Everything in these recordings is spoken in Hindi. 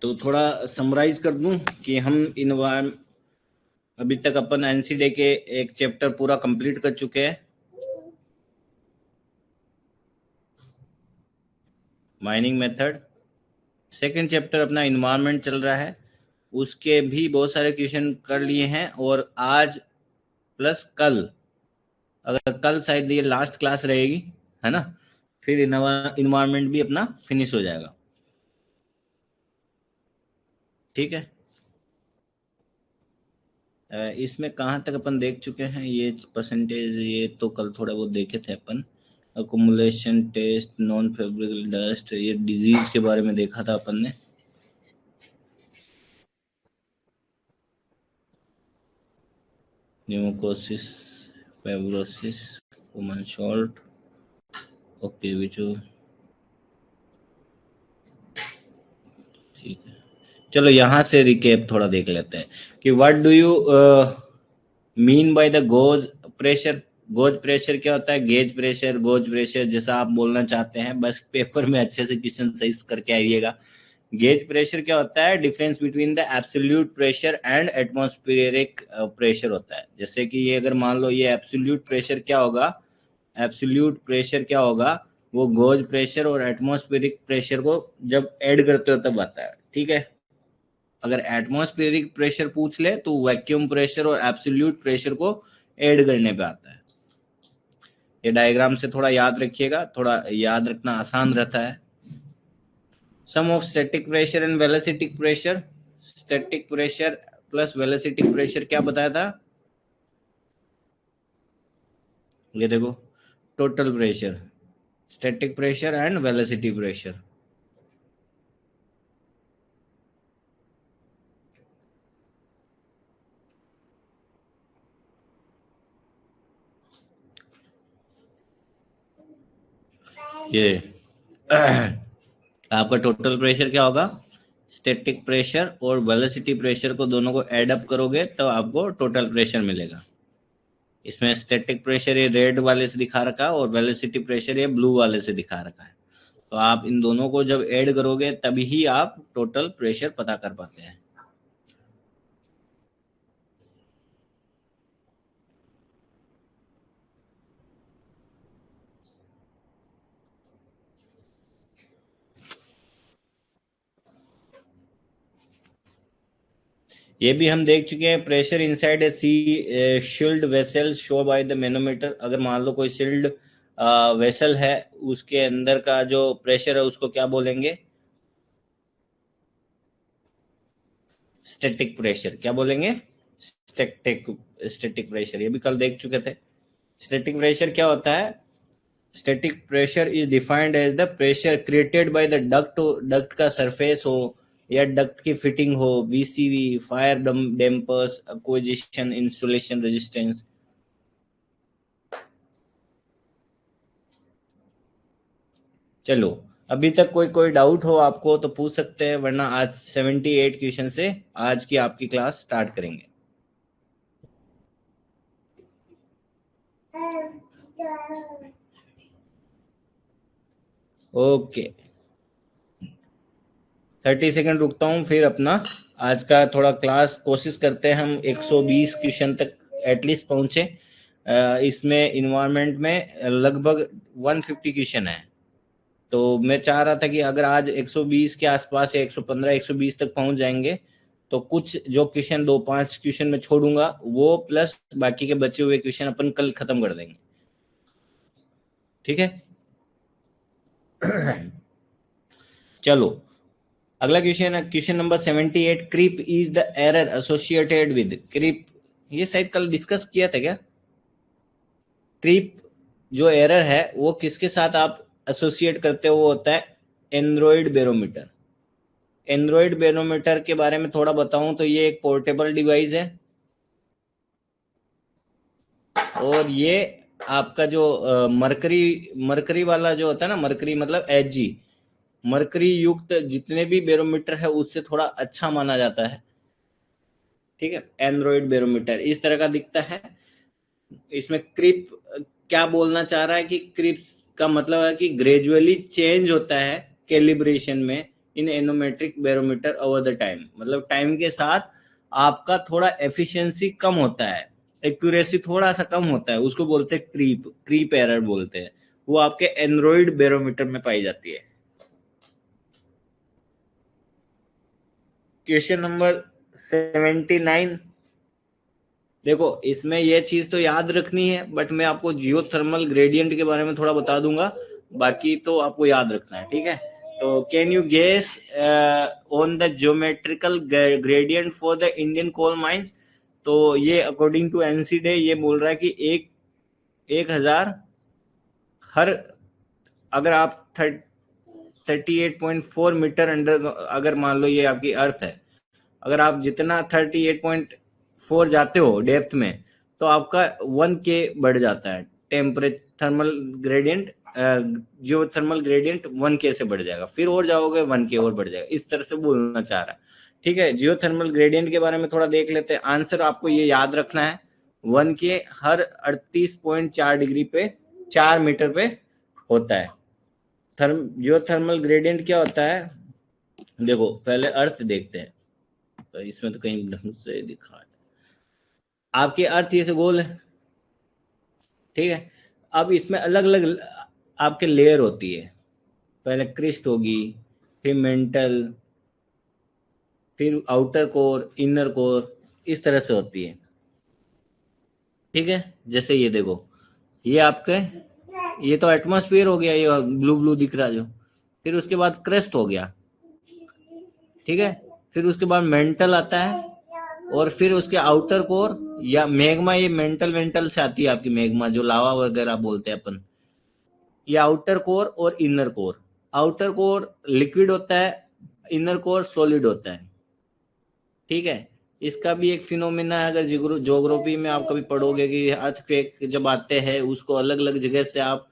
तो थोड़ा समराइज कर दूं कि हम अभी तक अपन एनसीडे के एक चैप्टर पूरा कंप्लीट कर चुके हैं, माइनिंग मेथड। सेकंड चैप्टर अपना इन्वायरमेंट चल रहा है, उसके भी बहुत सारे क्वेश्चन कर लिए हैं। और आज प्लस कल, अगर कल शायद ये लास्ट क्लास रहेगी, है ना, फिर इन्वायरमेंट भी अपना फिनिश हो जाएगा। ठीक है। इसमें कहाँ तक अपन देख चुके हैं, ये परसेंटेज, ये तो कल थोड़ा बहुत देखे थे अपन। अकोमुलेशन टेस्ट, नॉन फेब्रिकल डस्ट, ये डिजीज के बारे में देखा था अपन ने। न्यूमोकोसिस, फाइब्रोसिस, वुमन शॉर्ट, ओके बिचू, ठीक है। चलो यहाँ से रिकेप थोड़ा देख लेते हैं कि what do you mean by the goes pressure. Goes pressure क्या होता है? गेज प्रेशर, गोज प्रेशर, जैसा आप बोलना चाहते हैं, बस पेपर में अच्छे से क्वेश्चन सही करके आइएगा। गेज प्रेशर क्या होता है? Difference between the absolute pressure and atmospheric pressure होता है। जैसे कि ये अगर मान लो ये एब्सोल्यूट प्रेशर क्या होगा, एब्सोल्यूट प्रेशर क्या होगा, वो गोज प्रेशर और एटमॉस्फेरिक प्रेशर को जब ऐड करते हो तब आता है। ठीक है। अगर एटमॉस्फेरिक प्रेशर पूछ ले तो वैक्यूम प्रेशर और एब्सोल्यूट प्रेशर को ऐड करने पे आता है। ये डायग्राम से थोड़ा याद रखिएगा, थोड़ा याद रखना आसान रहता है। Sum of static pressure and velocity pressure. Static pressure plus velocity pressure क्या बताया था? ये देखो, total pressure, static pressure and velocity pressure. ये आपका टोटल प्रेशर क्या होगा? स्टैटिक प्रेशर और वेलोसिटी प्रेशर को दोनों को ऐड अप करोगे तो आपको टोटल प्रेशर मिलेगा। इसमें स्टैटिक प्रेशर ये रेड वाले से दिखा रखा है और वेलोसिटी प्रेशर ये ब्लू वाले से दिखा रखा है। तो आप इन दोनों को जब ऐड करोगे तभी ही आप टोटल प्रेशर पता कर पाते हैं। ये भी हम देख चुके हैं। Pressure inside a c sealed vessel show by the manometer. अगर मान लो कोई शील्ड वेसल है, उसके अंदर का जो प्रेशर है उसको क्या बोलेंगे? Static pressure. क्या बोलेंगे? Static static pressure. ये भी कल देख चुके थे। स्टैटिक प्रेशर क्या होता है? Static pressure is defined as the pressure created by the duct. Duct का सरफेस हो या डक्ट की फिटिंग हो, VCV, fire dampers, acquisition, installation, resistance. चलो, अभी तक कोई कोई डाउट हो आपको तो पूछ सकते हैं, वरना आज 78 क्वेश्चन से आज की आपकी क्लास स्टार्ट करेंगे। ओके, 30 सेकंड रुकता हूँ, फिर अपना आज का थोड़ा क्लास कोशिश करते हैं हम 120 क्वेश्चन तक एटलीस्ट पहुंचे। इसमें इन्वायरमेंट में लगभग 150 क्वेश्चन है। तो मैं चाह रहा था कि अगर आज 120 के आसपास या 115 120 तक पहुंच जाएंगे तो कुछ जो क्वेश्चन 2-5 क्वेश्चन में छोड़ूंगा वो प्लस बाकी के बचे हुए क्वेश्चन अपन कल खत्म कर देंगे। ठीक है। चलो, अगला क्वेश्चन है question number 78। Creep is the error associated with. Creep, ये शायद कल डिस्कस किया था क्या? क्रीप जो एरर है वो किसके साथ आप एसोसिएट करते हो? वो होता है एंड्रॉइड बैरोमीटर। एंड्रॉइड बैरोमीटर के बारे में थोड़ा बताऊं तो ये एक पोर्टेबल डिवाइस है और ये आपका जो मरकरी मरकरी वाला जो होता है ना, मरकरी मतलब एच मरकरी युक्त जितने भी बैरोमीटर है उससे थोड़ा अच्छा माना जाता है। ठीक है। एंड्रॉइड बैरोमीटर इस तरह का दिखता है। इसमें क्रिप क्या बोलना चाह रहा है कि क्रिप का मतलब है कि ग्रेजुअली चेंज होता है कैलिब्रेशन में, इन एनोमेट्रिक बैरोमीटर ओवर द टाइम, मतलब टाइम के साथ आपका थोड़ा एफिशिएंसी कम होता है, एक्यूरेसी थोड़ा सा कम होता है, उसको बोलते हैं क्रीप एरर बोलते हैं। वो आपके एंड्रॉइड बैरोमीटर में पाई जाती है। Question number 79। देखो इसमें ये चीज तो याद रखनी है, बट मैं आपको जियोथर्मल ग्रेडियंट के बारे में थोड़ा बता दूंगा, बाकी तो आपको याद रखना है, ठीक है। तो can you guess on the geometrical gradient for the Indian coal mines. तो ये अकॉर्डिंग टू एनसीडे ये बोल रहा है कि 1000 हर, अगर आप 38.4 मीटर अंडर, अगर मान लो ये आपकी अर्थ है, अगर आप जितना 38.4 जाते हो डेप्थ में, तो आपका 1K बढ़ जाता है टेम्परेचर थर्मल ग्रेडियंट, जो थर्मल ग्रेडियंट 1K से बढ़ जाएगा, फिर और जाओगे 1K और बढ़ जाएगा, इस तरह से बोलना चाह रहा है, ठीक है। जियो थर्मल ग्रेडियंट के बारे में थोड़ा देख लेते हैं। आंसर आपको ये याद रखना है, 1K हर 38.4 डिग्री पे 4 मीटर पे होता है। जियो थर्मल ग्रेडियंट क्या होता है, देखो पहले अर्थ देखते हैं, तो इसमें तो कहीं ढंग से दिखा है, आपकी अर्थ ये से गोल है, ठीक है। अब इसमें अलग अलग आपके लेयर होती है, पहले क्रिस्ट होगी, फिर मेंटल, फिर आउटर कोर, इनर कोर, इस तरह से होती है, ठीक है। जैसे ये देखो, ये आपके, ये तो एटमॉस्फेयर हो गया, ये ब्लू ब्लू दिख रहा जो, फिर उसके बाद क्रेस्ट हो गया, ठीक है। फिर उसके बाद मेंटल आता है, और फिर उसके आउटर कोर या मैग्मा, ये मेंटल वेंटल से आती है आपकी मैग्मा, जो लावा वगैरह बोलते हैं अपन, ये आउटर कोर और inner core. Outer core liquid होता है, इनर कोर सॉलिड होता है, ठीक है। इसका भी एक फिनोमिना है, अगर ज्योग्राफी में आप कभी पढ़ोगे कि अर्थक्वेक जब आते हैं उसको अलग अलग जगह से आप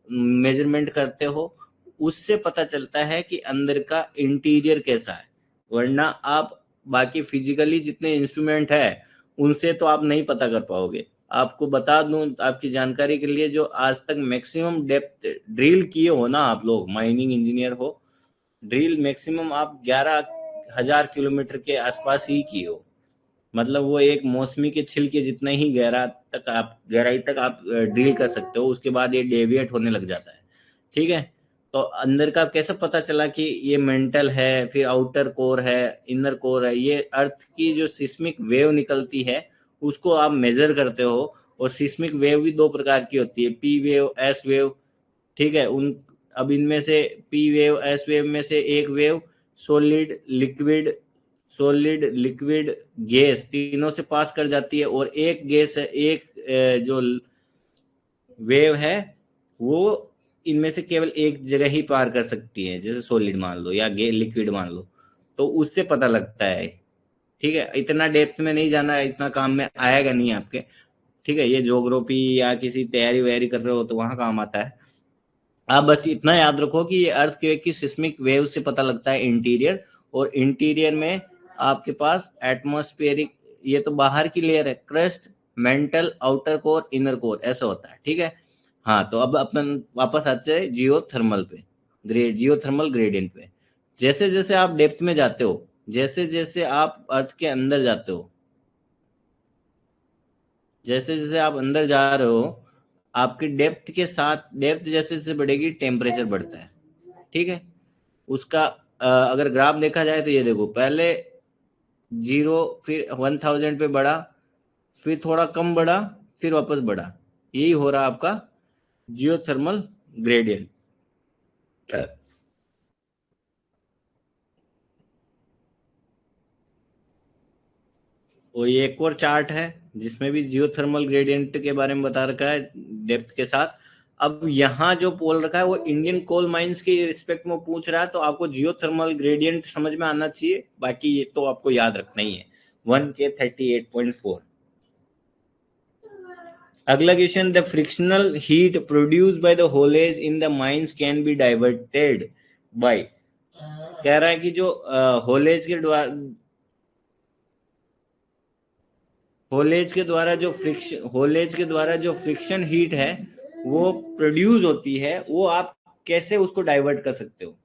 मेजरमेंट करते हो, उससे पता चलता है कि अंदर का इंटीरियर कैसा है, वरना आप बाकी फिजिकली जितने इंस्ट्रूमेंट है उनसे तो आप नहीं पता कर पाओगे। आपको बता दूं आपकी जानकारी के लिए, जो आज तक मैक्सिमम डेप्थ ड्रिल किए हो ना आप लोग, माइनिंग इंजीनियर हो, ड्रिल मैक्सिमम आप 11,000 किलोमीटर के आसपास ही की हो, मतलब वो एक मौसमी के छिलके जितना ही गहराई तक आप ड्रिल कर सकते हो, उसके बाद ये डेविएट होने लग जाता है, ठीक है। तो अंदर का कैसे पता चला कि ये मेंटल है, फिर आउटर कोर है, इनर कोर है, ये अर्थ की जो सिस्मिक वेव निकलती है उसको आप मेजर करते हो। और सिस्मिक वेव भी दो प्रकार की होती है, पी वेव, एस वेव, ठीक है। अब इनमें से पी वेव, एस वेव में से एक वेव सॉलिड लिक्विड, गैस तीनों से पास कर जाती है, और एक गैस है, एक जो वेव है वो इनमें से केवल एक जगह ही पार कर सकती है, जैसे सॉलिड मान लो या लिक्विड मान लो, तो उससे पता लगता है, ठीक है। इतना डेप्थ में नहीं जाना, इतना काम में आएगा नहीं आपके, ठीक है। ये ज्योग्राफी या किसी तैयारी वैयारी कर रहे हो तो वहां काम आता है। आप बस इतना याद रखो कि ये अर्थक्वेक की सिस्मिक वेव से पता लगता है इंटीरियर, और इंटीरियर में आपके पास एटमॉस्फेरिक, ये तो बाहर की लेयर है, crust, mental, outer core, inner core, ऐसा होता है, ठीक है। हाँ, तो अब अपन वापस आते हैं जियोथर्मल पे, जियोथर्मल ग्रेडियंट पे। जैसे जैसे आप डेप्थ में जाते हो, जैसे जैसे आप अर्थ के अंदर जाते हो, जैसे जैसे आप अंदर जा रहे हो, आपकी डेप्थ के साथ, डेप्थ जैसे जैसे बढ़ेगी टेम्परेचर बढ़ता है, ठीक है। उसका अगर ग्राफ देखा जाए तो ये देखो, पहले 0, फिर 1000 पे बढ़ा, फिर थोड़ा कम बढ़ा, फिर वापस बढ़ा, यही हो रहा आपका जियोथर्मल ग्रेडियंट। और ये एक और चार्ट है जिसमें भी जियोथर्मल ग्रेडियंट के बारे में बता रखा है डेप्थ के साथ। अब यहाँ जो पोल रखा है वो इंडियन कोल माइंस के रिस्पेक्ट में पूछ रहा है, तो आपको जियोथर्मल ग्रेडियंट समझ में आना चाहिए, बाकी ये तो आपको याद रखना ही है, 1K 38.4। अगला question, the frictional heat produced by the haulage in the mines can be diverted by, कह रहा है कि जो होलेज के द्वारा जो फ्रिक्शन हीट है वो प्रोड्यूस होती है, वो आप कैसे उसको डाइवर्ट कर सकते हो।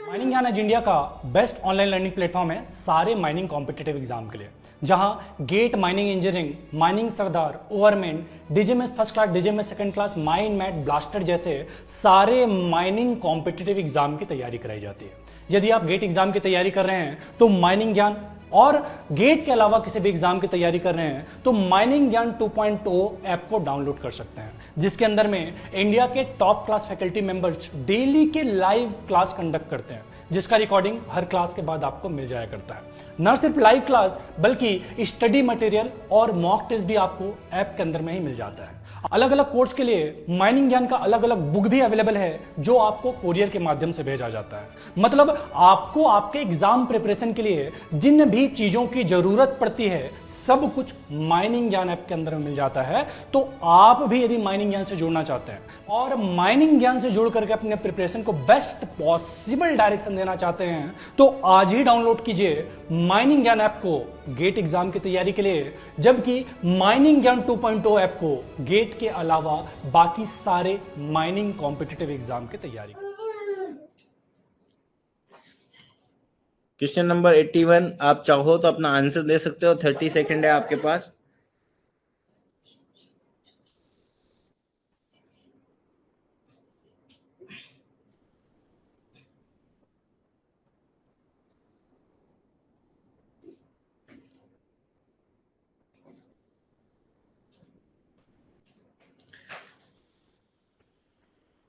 माइनिंग ज्ञान आज इंडिया का बेस्ट ऑनलाइन लर्निंग प्लेटफॉर्म है सारे माइनिंग कॉम्पिटिटिव एग्जाम के लिए, जहां गेट माइनिंग इंजीनियरिंग, माइनिंग सरदार, overmen, DGMS first class, DGMS second class, mine mate, blaster जैसे सारे माइनिंग कॉम्पिटिटिव एग्जाम की तैयारी कराई जाती है। यदि आप गेट एग्जाम की तैयारी कर रहे हैं तो माइनिंग ज्ञान, और गेट के अलावा किसी भी एग्जाम की तैयारी कर रहे हैं तो माइनिंग ज्ञान 2.0 ऐप को डाउनलोड कर सकते हैं, जिसके अंदर में इंडिया के top class faculty members daily के लाइव क्लास कंडक्ट करते हैं, जिसका रिकॉर्डिंग हर क्लास के बाद आपको मिल जाया करता है। न सिर्फ लाइव क्लास बल्कि स्टडी मटेरियल और मॉक टेस्ट भी आपको ऐप के अंदर में ही मिल जाता है। अलग अलग कोर्स के लिए माइनिंग ज्ञान का अलग अलग बुक भी अवेलेबल है, जो आपको कोरियर के माध्यम से भेजा जाता है। मतलब आपको आपके एग्जाम प्रिपरेशन के लिए जिन भी चीजों की जरूरत पड़ती है सब कुछ माइनिंग ज्ञान ऐप के अंदर में मिल जाता है। तो आप भी यदि माइनिंग ज्ञान से जुड़ना चाहते हैं और माइनिंग ज्ञान से जुड़ करके अपने प्रिपरेशन को बेस्ट पॉसिबल डायरेक्शन देना चाहते हैं तो आज ही डाउनलोड कीजिए माइनिंग ज्ञान ऐप को गेट एग्जाम की तैयारी के लिए, जबकि माइनिंग ज्ञान 2.0 ऐप को गेट के अलावा बाकी सारे माइनिंग कॉम्पिटिटिव एग्जाम की तैयारी। क्वेश्चन नंबर 81, आप चाहो तो अपना आंसर दे सकते हो, 30 सेकंड है आपके पास।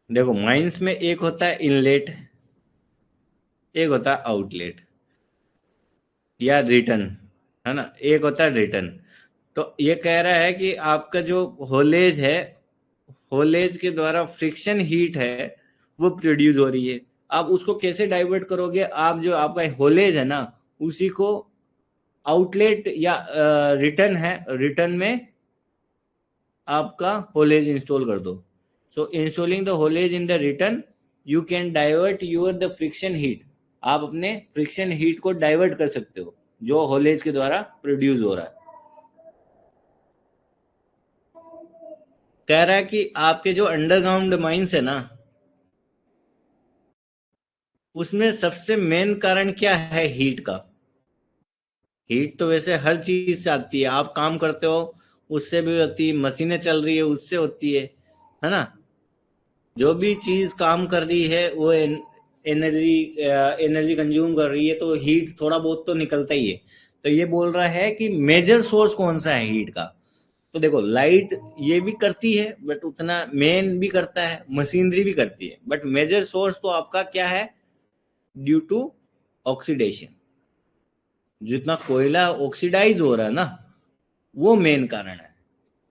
देखो, माइंस में एक होता है इनलेट, एक होता है आउटलेट या रिटर्न, है ना, एक होता है रिटर्न। तो ये कह रहा है कि आपका जो होलेज है, होलेज के द्वारा फ्रिक्शन हीट है वो प्रोड्यूस हो रही है। आप उसको कैसे डाइवर्ट करोगे? आप जो आपका होलेज है ना, उसी को आउटलेट या रिटर्न है, रिटर्न में आपका होलेज इंस्टॉल कर दो। So installing the haulage in the return you can divert your the friction heat. आप अपने फ्रिक्शन हीट को डाइवर्ट कर सकते हो जो होलेज के द्वारा प्रोड्यूस हो रहा है। कह रहा है कि आपके जो अंडरग्राउंड माइंस है ना, उसमें सबसे मेन कारण क्या है? हीट का। हीट तो वैसे हर चीज से आती है, आप काम करते हो उससे भी होती है, मशीनें चल रही है उससे होती है ना। जो भी चीज काम कर रही है वो एनर्जी एनर्जी कंज्यूम कर रही है, तो हीट थोड़ा बहुत तो निकलता ही है। तो ये बोल रहा है कि मेजर सोर्स कौन सा है हीट का। तो देखो, लाइट ये भी करती है बट उतना, मेन भी करता है, मशीनरी भी करती है, बट मेजर सोर्स तो आपका क्या है? Due to oxidation. जितना कोयला ऑक्सीडाइज हो रहा है ना, वो मेन कारण है।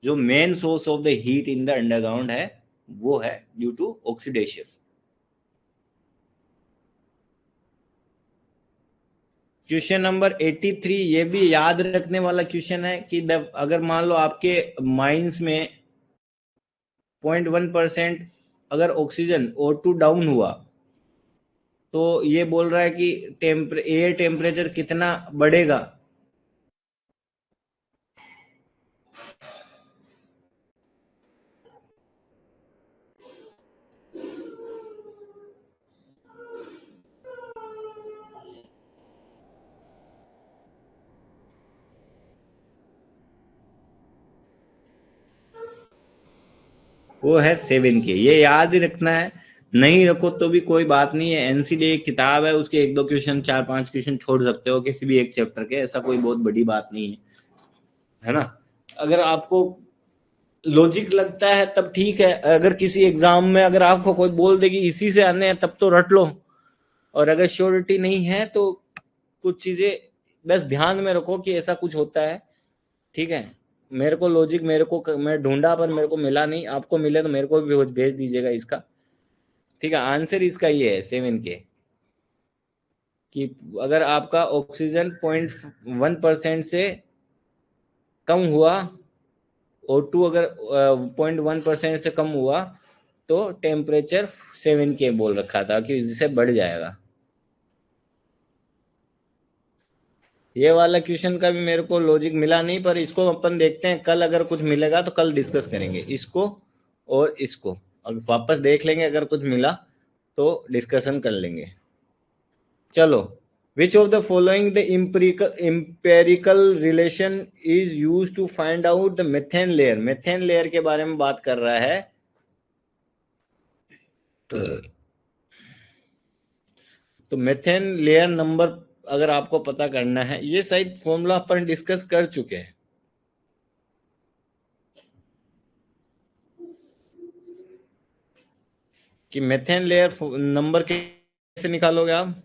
जो main source of the heat in the underground है वो है due to oxidation. Question number 83, ये भी याद रखने वाला क्वेश्चन है कि अगर मान लो आपके माइंस में 0.1% अगर ऑक्सीजन O2 डाउन हुआ, तो ये बोल रहा है कि एयर टेम्परेचर कितना बढ़ेगा। वो है 7K। ये याद ही रखना है, नहीं रखो तो भी कोई बात नहीं है। एनसीडी एक किताब है, उसके 1-2 क्वेश्चन, 4-5 क्वेश्चन छोड़ सकते हो किसी भी एक चैप्टर के, ऐसा कोई बहुत बड़ी बात नहीं है ना। अगर आपको लॉजिक लगता है तब ठीक है, अगर किसी एग्जाम में अगर आपको कोई बोल दे कि इसी से आने हैं तब तो रट लो, और अगर श्योरिटी नहीं है तो कुछ चीजें बस ध्यान में रखो कि ऐसा कुछ होता है। ठीक है, मेरे को लॉजिक, मैं ढूंढा पर मेरे को मिला नहीं, आपको मिले तो मेरे को भी भेज दीजिएगा इसका। ठीक है, आंसर इसका ये है 7K, कि अगर आपका ऑक्सीजन 0.1% से कम हुआ, O2 अगर 0.1% से कम हुआ, तो टेम्परेचर 7K बोल रखा था कि इससे बढ़ जाएगा। ये वाला क्वेश्चन का भी मेरे को लॉजिक मिला नहीं, पर इसको अपन देखते हैं कल, अगर कुछ मिलेगा तो कल डिस्कस करेंगे इसको और इसको, और वापस देख लेंगे, अगर कुछ मिला तो डिस्कशन कर लेंगे। चलो, which of the following the empirical relation is used to find out the methane layer? methane layer के बारे में बात कर रहा है। तो मेथेन लेयर नंबर अगर आपको पता करना है, ये शायद फॉर्मूला अपन डिस्कस कर चुके हैं। कि मेथेन लेयर नंबर कैसे निकालोगे आप?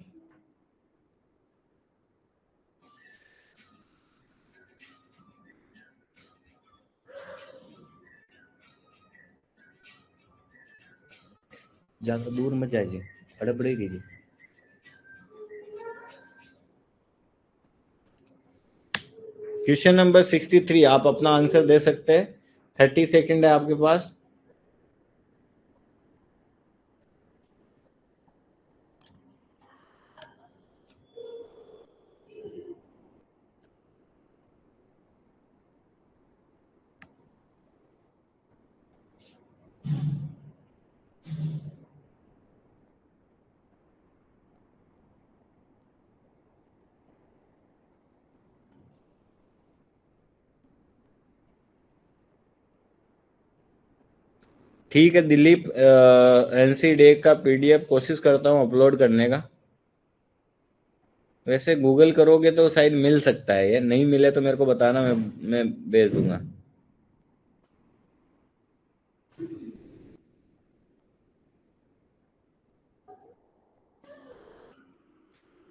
ज्यादा दूर मत जाइए, अड़बड़े कीजिए। क्वेश्चन नंबर 63, आप अपना आंसर दे सकते हैं। 30 सेकंड है आपके पास। ठीक है दिलीप, एनसी डे का पीडीएफ कोशिश करता हूँ अपलोड करने का। वैसे गूगल करोगे तो शायद मिल सकता है, ये नहीं मिले तो मेरे को बताना, मैं भेज दूंगा।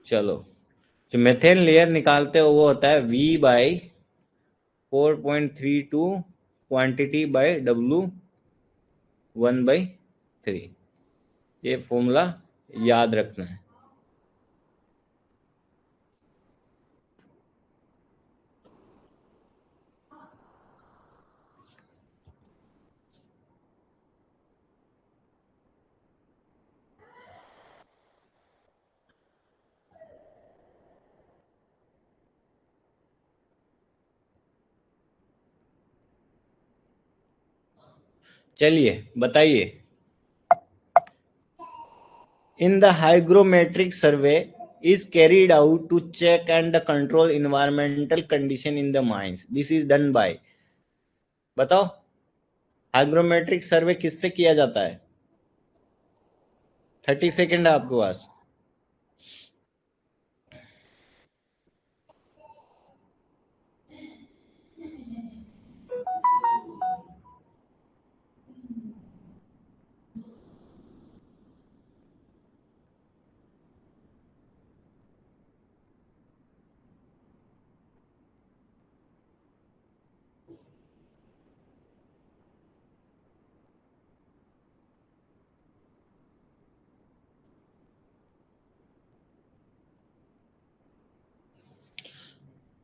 चलो, जो मेथेन लेयर निकालते हो वो होता है V/4.32 क्वांटिटी बाय W 1/3। ये फॉर्मूला याद रखना है। चलिए बताइए। In the hygrometric survey is carried out to check and control environmental condition in the mines. This is done by, बताओ, हाइग्रोमेट्रिक सर्वे किससे किया जाता है? 30 सेकेंड है आपके पास।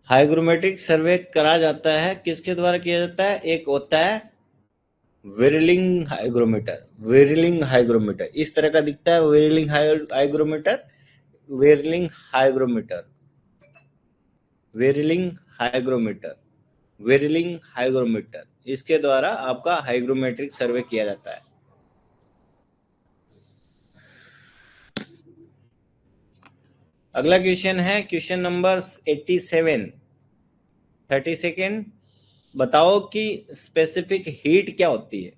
हाइग्रोमेट्रिक सर्वे करा जाता है, किसके द्वारा किया जाता है? एक होता है वेरलिंग हाइग्रोमीटर। वेरलिंग हाइग्रोमीटर इस तरह का दिखता है, वेरलिंग हाइग्रोमीटर। वेरलिंग हाइग्रोमीटर, वेरलिंग हाइग्रोमीटर, वेरलिंग हाइग्रोमीटर, इसके द्वारा आपका हाइग्रोमेट्रिक सर्वे किया जाता है। अगला क्वेश्चन है क्वेश्चन नंबर 87। 30 सेकेंड। बताओ कि स्पेसिफिक हीट क्या होती है?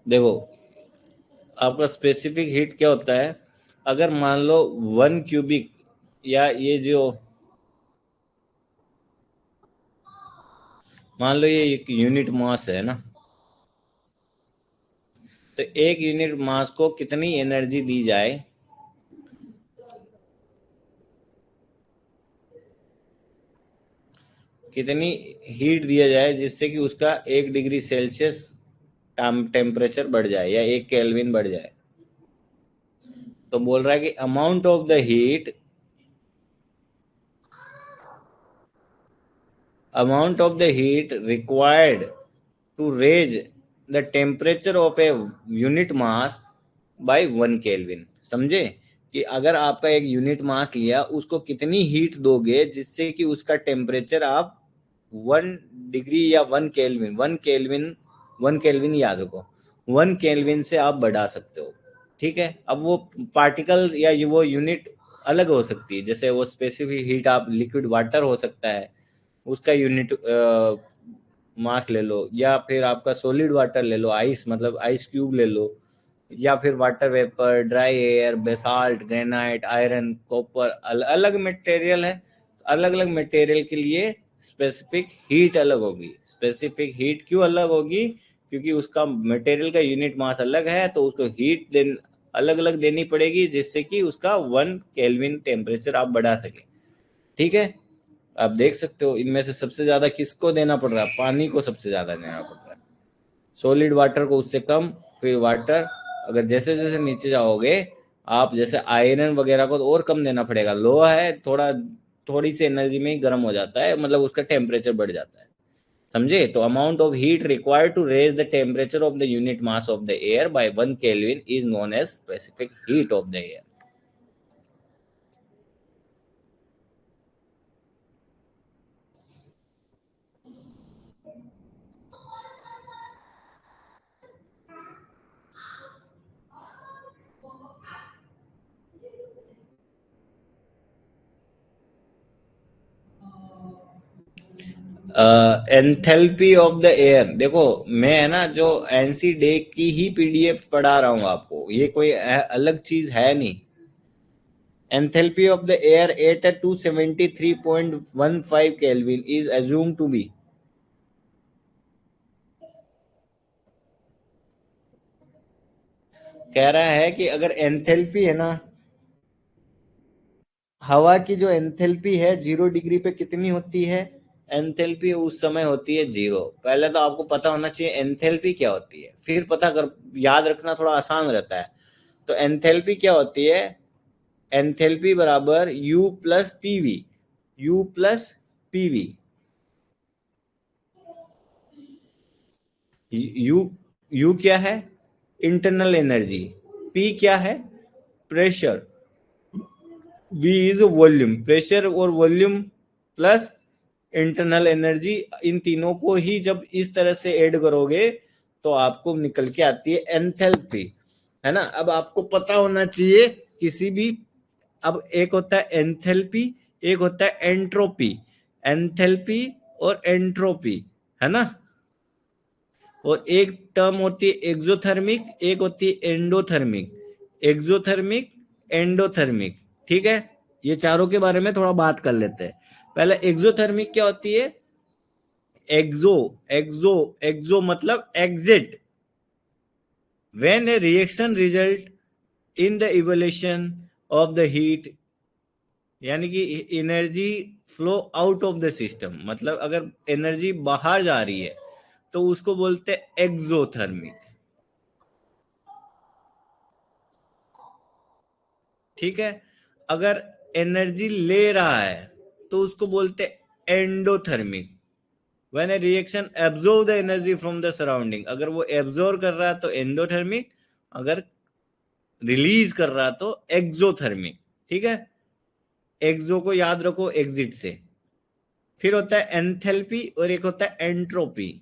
देखो, आपका स्पेसिफिक हीट क्या होता है? अगर मान लो 1 क्यूबिक, या ये जो मान लो ये एक यूनिट मास है ना, तो एक यूनिट मास को कितनी एनर्जी दी जाए कितनी हीट दिया जाए जिससे कि उसका 1 डिग्री सेल्सियस टेम्परेचर बढ़ जाए या 1 केल्विन बढ़ जाए। तो बोल रहा है कि amount of the heat, amount of the heat required to raise the temperature of a unit mass by 1 kelvin. समझे कि अगर आपका एक यूनिट मास लिया, उसको कितनी हीट दोगे जिससे कि उसका टेम्परेचर आप 1 डिग्री या 1 केल्विन, 1 केल्विन याद रखो, 1 केल्विन से आप बढ़ा सकते हो। ठीक है, अब वो पार्टिकल या वो यूनिट अलग हो सकती है, जैसे वो स्पेसिफिक हीट आप लिक्विड वाटर हो सकता है, उसका यूनिट मास ले लो, या फिर आपका सॉलिड वाटर ले लो, आइस मतलब आइस क्यूब ले लो, या फिर water vapour, dry air, basalt, granite, iron, copper, अलग मटेरियल है। अलग अलग मटेरियल के लिए स्पेसिफिक हीट अलग होगी। स्पेसिफिक हीट क्यों अलग होगी? क्योंकि उसका मटेरियल का यूनिट मास अलग है, तो उसको हीट अलग अलग देनी पड़ेगी जिससे कि उसका 1 केल्विन टेम्परेचर आप बढ़ा सके। ठीक है, आप देख सकते हो इनमें से सबसे ज्यादा किसको देना पड़ रहा है? पानी को सबसे ज्यादा देना पड़ रहा है, सॉलिड वाटर को उससे कम, फिर वाटर। अगर जैसे जैसे नीचे जाओगे आप, जैसे आयरन वगैरह को तो और कम देना पड़ेगा, लोहा है थोड़ी सी एनर्जी में ही गर्म हो जाता है, मतलब उसका टेम्परेचर बढ़ जाता है। समझे? तो amount of heat required to raise the temperature of the unit mass of the air by 1 kelvin is known as specific heat of the air. Enthalpy of the air, देखो मैं है ना जो एनसी डे की ही पीडीएफ पढ़ा रहा हूँ आपको, ये कोई अलग चीज है नहीं। Enthalpy of the air at 273.15 kelvin is assume to be. कह रहा है कि अगर एंथैल्पी है ना, हवा की जो एंथैल्पी है 0 डिग्री पे कितनी होती है? एंथैल्पी उस समय होती है 0। पहले तो आपको पता होना चाहिए एंथैल्पी क्या होती है, फिर पता कर, याद रखना थोड़ा आसान रहता है। तो एंथैल्पी क्या होती है? एंथैल्पी बराबर U plus PV. U plus PV. U क्या है? Internal energy. P क्या है? Pressure. V is volume. Pressure और वॉल्यूम प्लस इंटरनल एनर्जी, इन तीनों को ही जब इस तरह से ऐड करोगे तो आपको निकल के आती है एंथैल्पी, है ना। अब आपको पता होना चाहिए किसी भी, अब एक होता है एंथैल्पी, एक होता है एंट्रोपी। एंथैल्पी और एंट्रोपी, है ना। और एक टर्म होती है एक्सोथर्मिक, एक होती है एंडोथर्मिक। एक्सोथर्मिक, एंडोथर्मिक, ठीक है। ये चारों के बारे में थोड़ा बात कर लेते हैं। पहले एक्सोथर्मिक क्या होती है? एक्सो, एक्सो, एक्सो मतलब exit. When A reaction result in the evolution of the heat, यानी कि energy flow out of the system, मतलब अगर एनर्जी बाहर जा रही है तो उसको बोलते हैं एक्सोथर्मिक। ठीक है। अगर एनर्जी ले रहा है तो उसको बोलते हैं endothermic. When A reaction absorb the energy from the surrounding, अगर वो एब्जॉर्ब कर रहा है तो एंडोथर्मिक, अगर रिलीज कर रहा तो एक्सोथर्मिक। ठीक है, एक्सो को याद रखो एग्जिट से। फिर होता है एंथैल्पी और एक होता है एंट्रोपी।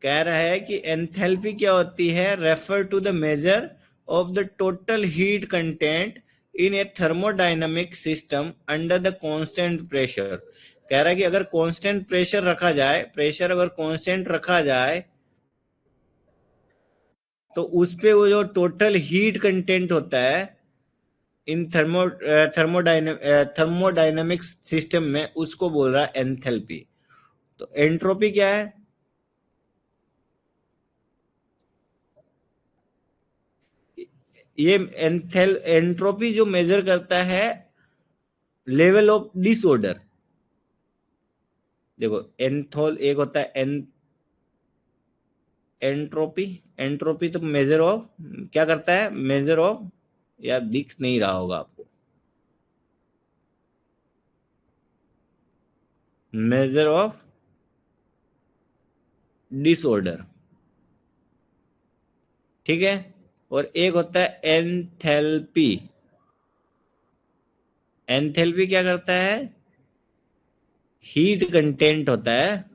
कह रहा है कि एंथैल्पी क्या होती है? Refer to the measure of the total heat content in a thermodynamic system under the constant pressure. कह रहा है कि अगर कांस्टेंट प्रेशर रखा जाए, प्रेशर अगर कांस्टेंट रखा जाए तो उस पे वो जो टोटल हीट कंटेंट होता है इन थर्मोडायनामिक सिस्टम में, उसको बोल रहा है एंथैल्पी। तो एंट्रोपी क्या है? ये एंट्रोपी जो मेजर करता है लेवल ऑफ डिसऑर्डर। देखो एंथोल एक होता है एंट्रोपी। एंट्रोपी तो मेजर ऑफ क्या करता है, मेजर ऑफ, यार दिख नहीं रहा होगा आपको, मेजर ऑफ डिसऑर्डर, ठीक है। और एक होता है एंथैल्पी। एंथैल्पी क्या करता है, हीट कंटेंट होता है,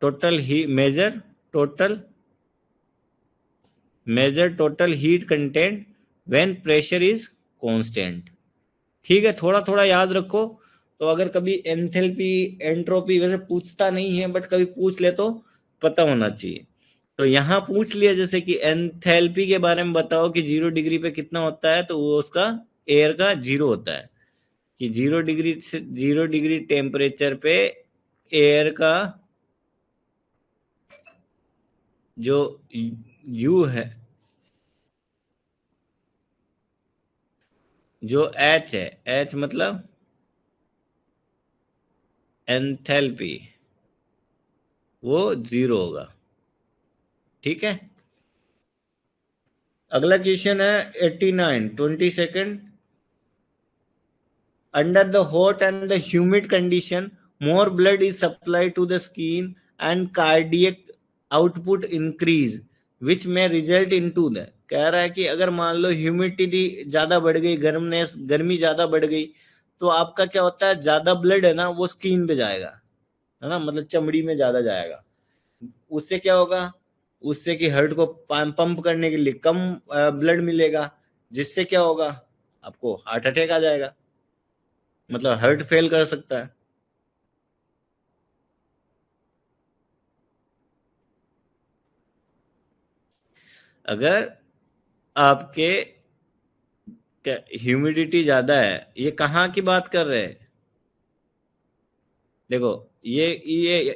टोटल ही measure total heat content when pressure is constant. ठीक है, थोड़ा थोड़ा याद रखो। तो अगर कभी एंथैल्पी एंट्रोपी वैसे पूछता नहीं है, बट कभी पूछ ले तो पता होना चाहिए। तो यहाँ पूछ लिया जैसे कि एंथैल्पी के बारे में बताओ कि 0 डिग्री पे कितना होता है, तो वो उसका एयर का 0 होता है, कि 0 डिग्री से 0 डिग्री टेम्परेचर पे एयर का जो यू है, जो एच है, एच मतलब एंथैल्पी, वो 0 होगा। ठीक है, अगला क्वेश्चन है 89, 22nd। Under the hot and the humid condition, more blood is supplied to the skin and cardiac output increase, which may result into the, कह रहा है कि अगर मान लो ह्यूमिडिटी ज्यादा बढ़ गई, गर्मी ज्यादा बढ़ गई, तो आपका क्या होता है, ज्यादा ब्लड है ना वो स्किन पे जाएगा, है ना, मतलब चमड़ी में ज्यादा जाएगा। उससे क्या होगा, उससे कि हार्ट को पंप करने के लिए कम ब्लड मिलेगा, जिससे क्या होगा, आपको हार्ट अटैक आ जाएगा, मतलब हार्ट फेल कर सकता है। अगर आपके ह्यूमिडिटी ज्यादा है, ये कहाँ की बात कर रहे हैं, देखो ये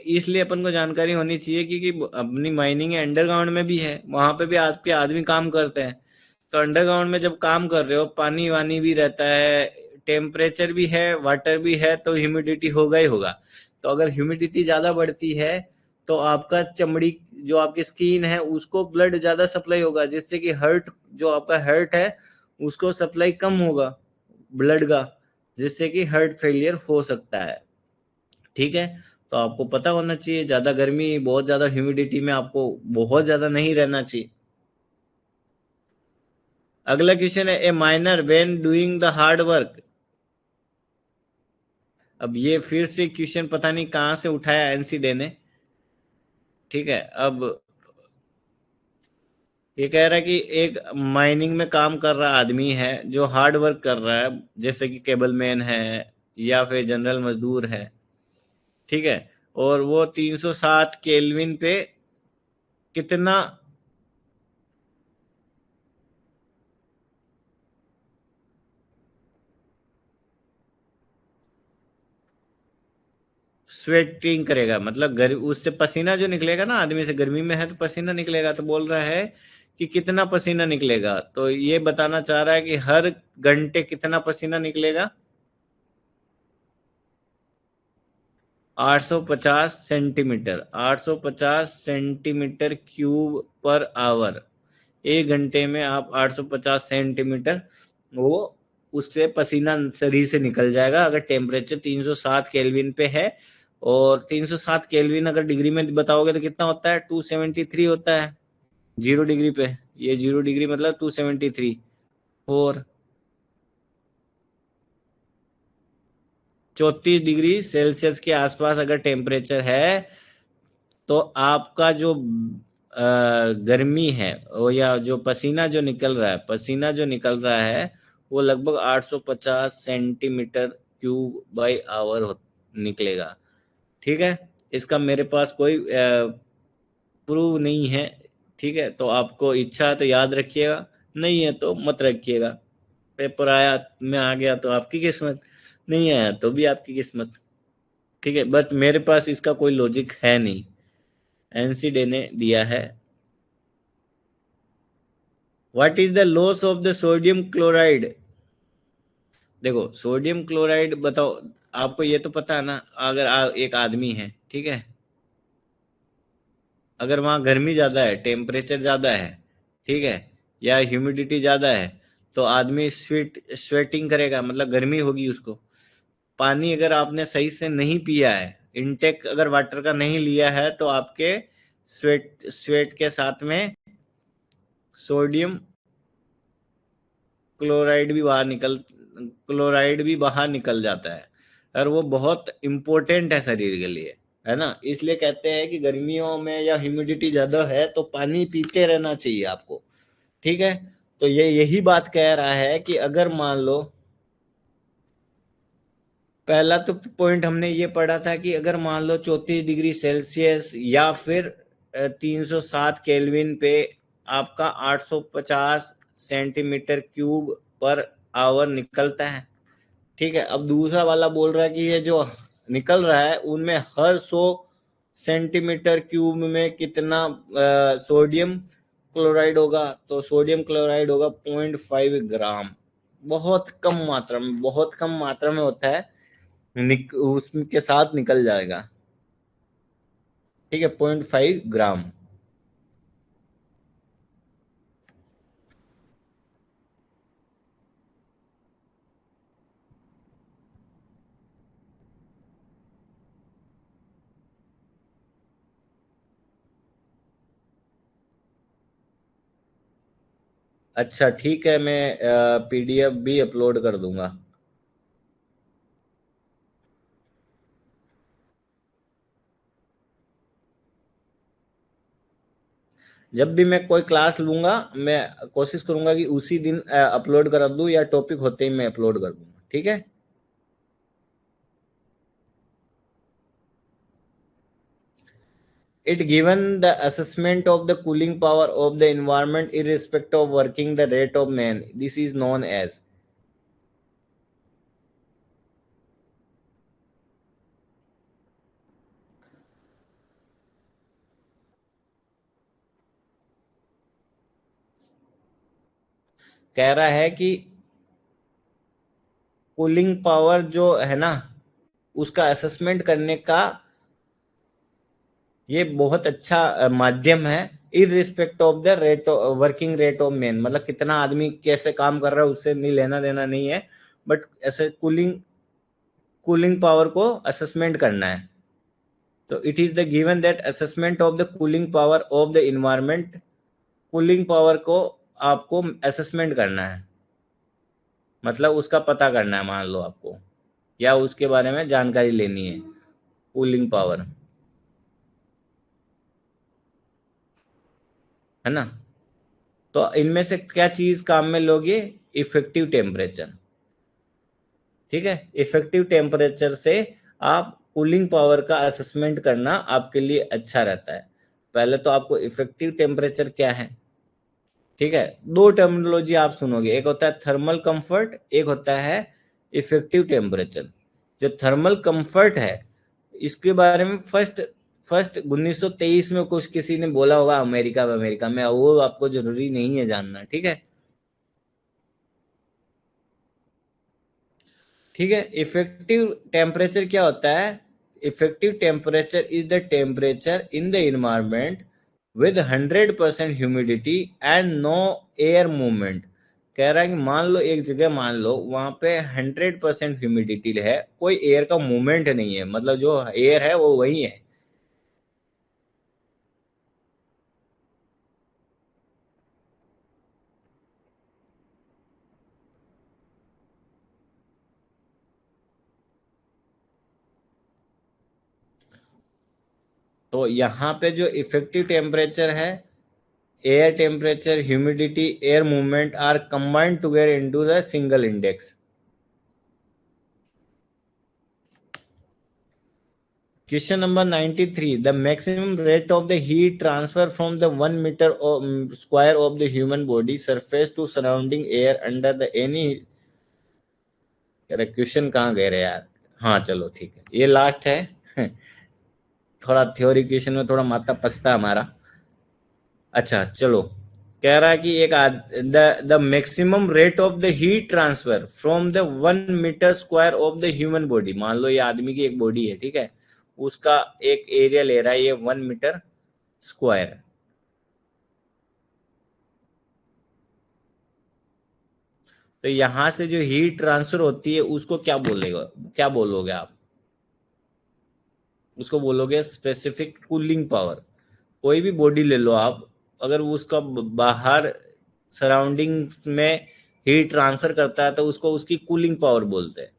इसलिए अपन को जानकारी होनी चाहिए क्योंकि अपनी माइनिंग अंडरग्राउंड में भी है, वहां पे भी आपके आदमी काम करते हैं। तो अंडरग्राउंड में जब काम कर रहे हो, पानी वानी भी रहता है, टेम्परेचर भी है, वाटर भी है, तो ह्यूमिडिटी होगा ही होगा। तो अगर ह्यूमिडिटी ज्यादा बढ़ती है, तो आपका चमड़ी जो आपकी स्किन है उसको ब्लड ज्यादा सप्लाई होगा, जिससे कि हार्ट, जो आपका हार्ट है उसको सप्लाई कम होगा ब्लड का, जिससे कि हार्ट फेलियर हो सकता है। ठीक है, तो आपको पता होना चाहिए, ज्यादा गर्मी, बहुत ज्यादा ह्यूमिडिटी में आपको बहुत ज्यादा नहीं रहना चाहिए। अगला क्वेश्चन है, ए minor when doing the hard work. अब ये फिर से क्वेश्चन पता नहीं कहां से उठाया एनसी डे ने। ठीक है, अब ये कह रहा है कि एक माइनिंग में काम कर रहा आदमी है जो हार्ड वर्क कर रहा है, जैसे कि केबलमैन है या फिर जनरल मजदूर है, ठीक है, और वो 307 केल्विन पे कितना स्वेटिंग करेगा, मतलब उससे पसीना जो निकलेगा ना, आदमी से गर्मी में है तो पसीना निकलेगा, तो बोल रहा है कि कितना पसीना निकलेगा। तो ये बताना चाह रहा है कि हर घंटे कितना पसीना निकलेगा, 850 centimetre, 850 centimetre cube per hour. एक घंटे में आप 850 सेंटीमीटर वो उससे पसीना शरीर से निकल जाएगा, अगर टेम्परेचर 307 केल्विन पे है। और 307 केल्विन अगर डिग्री में बताओगे तो कितना होता है, 273 होता है 0 डिग्री पे। ये 0 डिग्री मतलब 273। और 34 डिग्री सेल्सियस के आसपास अगर टेम्परेचर है, तो आपका जो गर्मी है वो, या जो पसीना जो निकल रहा है, पसीना जो निकल रहा है वो लगभग 850 सेंटीमीटर क्यूब बाई आवर निकलेगा। ठीक है, इसका मेरे पास कोई प्रूव नहीं है। ठीक है, तो आपको इच्छा है तो याद रखिएगा, नहीं है तो मत रखिएगा। पेपर आया में आ गया तो आपकी किस्मत, नहीं आया तो भी आपकी किस्मत। ठीक है, बट मेरे पास इसका कोई लॉजिक है नहीं, एनसी डे ने दिया है। What is the loss of the sodium chloride? देखो सोडियम क्लोराइड बताओ, आपको ये तो पता है ना, अगर एक आदमी है, ठीक है, अगर वहां गर्मी ज्यादा है, टेम्परेचर ज्यादा है, ठीक है, या ह्यूमिडिटी ज्यादा है, तो आदमी स्वेटिंग करेगा, मतलब गर्मी होगी उसको। पानी अगर आपने सही से नहीं पिया है, इनटेक अगर वाटर का नहीं लिया है, तो आपके स्वेट स्वेट के साथ में सोडियम क्लोराइड भी बाहर निकल जाता है, और वो बहुत इम्पोर्टेंट है शरीर के लिए, है ना। इसलिए कहते हैं कि गर्मियों में या ह्यूमिडिटी ज्यादा है तो पानी पीते रहना चाहिए आपको, ठीक है। तो ये यही बात कह रहा है कि अगर मान लो, पहला तो पॉइंट हमने ये पढ़ा था कि अगर मान लो 34 डिग्री सेल्सियस या फिर 307 केल्विन पे आपका 850 सेंटीमीटर क्यूब पर आवर निकलता है, ठीक है। अब दूसरा वाला बोल रहा है कि ये जो निकल रहा है उनमें हर 100 सेंटीमीटर क्यूब में कितना सोडियम क्लोराइड होगा, तो सोडियम क्लोराइड होगा 0.5 ग्राम। बहुत कम मात्रा में, बहुत कम मात्रा में होता है, उसके साथ निकल जाएगा, ठीक है, 0.5 ग्राम। अच्छा ठीक है, मैं पीडीएफ भी अपलोड कर दूंगा। जब भी मैं कोई क्लास लूंगा, मैं कोशिश करूंगा कि उसी दिन अपलोड करा दूं, या टॉपिक होते ही मैं अपलोड कर दूंगा, ठीक है। It given the assessment of the cooling power of the environment irrespective of working the rate of man. This is known as। कह रहा है कि कूलिंग पावर जो है ना, उसका असेसमेंट करने का ये बहुत अच्छा माध्यम है, इरिस्पेक्ट of the rate, working rate of man, मतलब कितना आदमी कैसे काम कर रहा है उससे नहीं लेना देना नहीं है, बट ऐसे कूलिंग कूलिंग पावर को असेसमेंट करना है। तो it is the given that assessment of the cooling power of the environment, cooling power को आपको असेसमेंट करना है, मतलब उसका पता करना है, मान लो आपको, या उसके बारे में जानकारी लेनी है, कूलिंग पावर, है ना। तो इनमें से क्या चीज काम में लोगे? इफेक्टिव टेम्परेचर, ठीक है। इफेक्टिव टेम्परेचर से आप कूलिंग पावर का असेसमेंट करना आपके लिए अच्छा रहता है। पहले तो आपको इफेक्टिव टेम्परेचर क्या है, ठीक है। दो टर्मिनोलॉजी आप सुनोगे, एक होता है थर्मल कंफर्ट, एक होता है इफेक्टिव टेम्परेचर। जो थर्मल कंफर्ट है, इसके बारे में फर्स्ट फर्स्ट 1923 में कुछ किसी ने बोला होगा, अमेरिका में, वो आपको जरूरी नहीं है जानना, ठीक है। ठीक है, इफेक्टिव टेम्परेचर क्या होता है? Effective temperature is the temperature in the environment with 100% humidity and no air movement. कह रहा है कि मान लो एक जगह, मान लो वहां पे 100% ह्यूमिडिटी है, कोई एयर का मूवमेंट नहीं है, मतलब जो एयर है वो वही है। तो यहाँ पे जो इफेक्टिव टेम्परेचर है, air temperature, humidity, air movement are combined together into the single index. Question number 93. The maximum rate of the heat transfer from the 1 meter square of the human body surface to surrounding air under the any। Question कहाँ गए रे यार। हाँ चलो ठीक है, ये लास्ट है। थोड़ा थ्योरी क्वेश्चन में थोड़ा माथा पछता हमारा। अच्छा चलो, कह रहा है कि एक the maximum rate of the heat transfer from the 1 metre square of the human body, मान लो ये आदमी की एक बॉडी है, ठीक है, उसका एक एरिया ले रहा है ये 1 मीटर स्क्वायर। तो यहां से जो हीट ट्रांसफर होती है उसको क्या बोलेगा, क्या बोलोगे आप? उसको बोलोगे स्पेसिफिक कूलिंग पावर। कोई भी बॉडी ले लो आप, अगर वो उसका बाहर सराउंडिंग में हीट ट्रांसफर करता है तो उसको उसकी कूलिंग पावर बोलते हैं।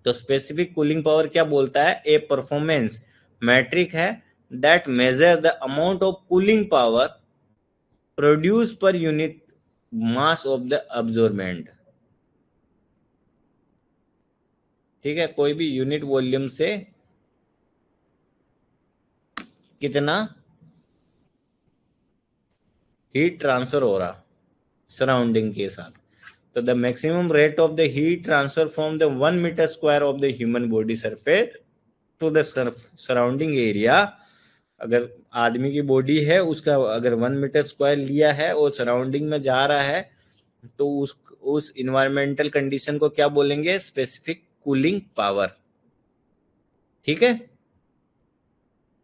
तो स्पेसिफिक कूलिंग पावर क्या बोलता है? ए परफॉर्मेंस मैट्रिक है that measure the amount of cooling power produce per unit mass of the absorbent. ठीक है, कोई भी यूनिट वॉल्यूम से कितना हीट ट्रांसफर हो रहा सराउंडिंग के साथ। तो the maximum rate of the heat transfer from the 1 metre square of the human body surface to the surrounding area, अगर आदमी की बॉडी है उसका अगर 1 मीटर स्क्वायर लिया है और सराउंडिंग में जा रहा है तो उस इन्वायरमेंटल कंडीशन को क्या बोलेंगे? Specific cooling power. ठीक है,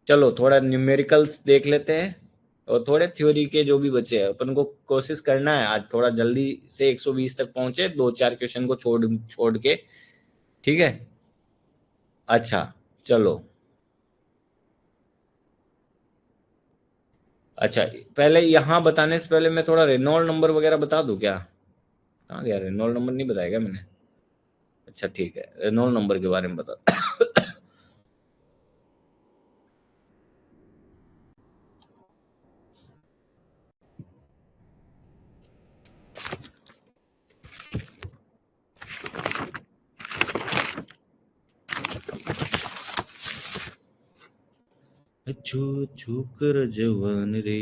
चलो थोड़ा न्यूमेरिकल्स देख लेते हैं और थोड़े थ्योरी के जो भी बचे हैं अपन को कोशिश करना है आज थोड़ा जल्दी से 120 तक पहुंचे, 2-4 क्वेश्चन को छोड़ छोड़ के। ठीक है, अच्छा चलो। अच्छा, पहले यहाँ बताने से पहले मैं थोड़ा रेनॉल्ड नंबर वगैरह बता दूं क्या? कहाँ गया रेनॉल्ड नंबर? नहीं बताया क्या मैंने? अच्छा ठीक है, रेनॉल्ड नंबर के बारे में बता। छू छू कर जवान रे।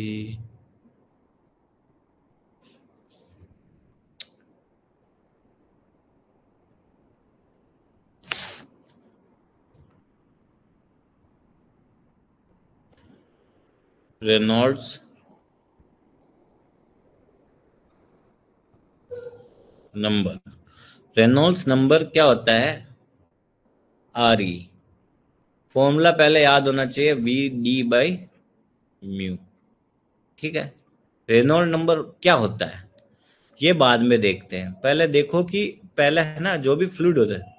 रेनॉल्ड्स नंबर, रेनॉल्ड्स नंबर क्या होता है? R E. फॉर्मूला पहले याद होना चाहिए, वी डी बाई म्यू। ठीक है, रेनॉल्ड नंबर क्या होता है ये बाद में देखते हैं, पहले देखो कि पहले है ना जो भी फ्लूइड होता है,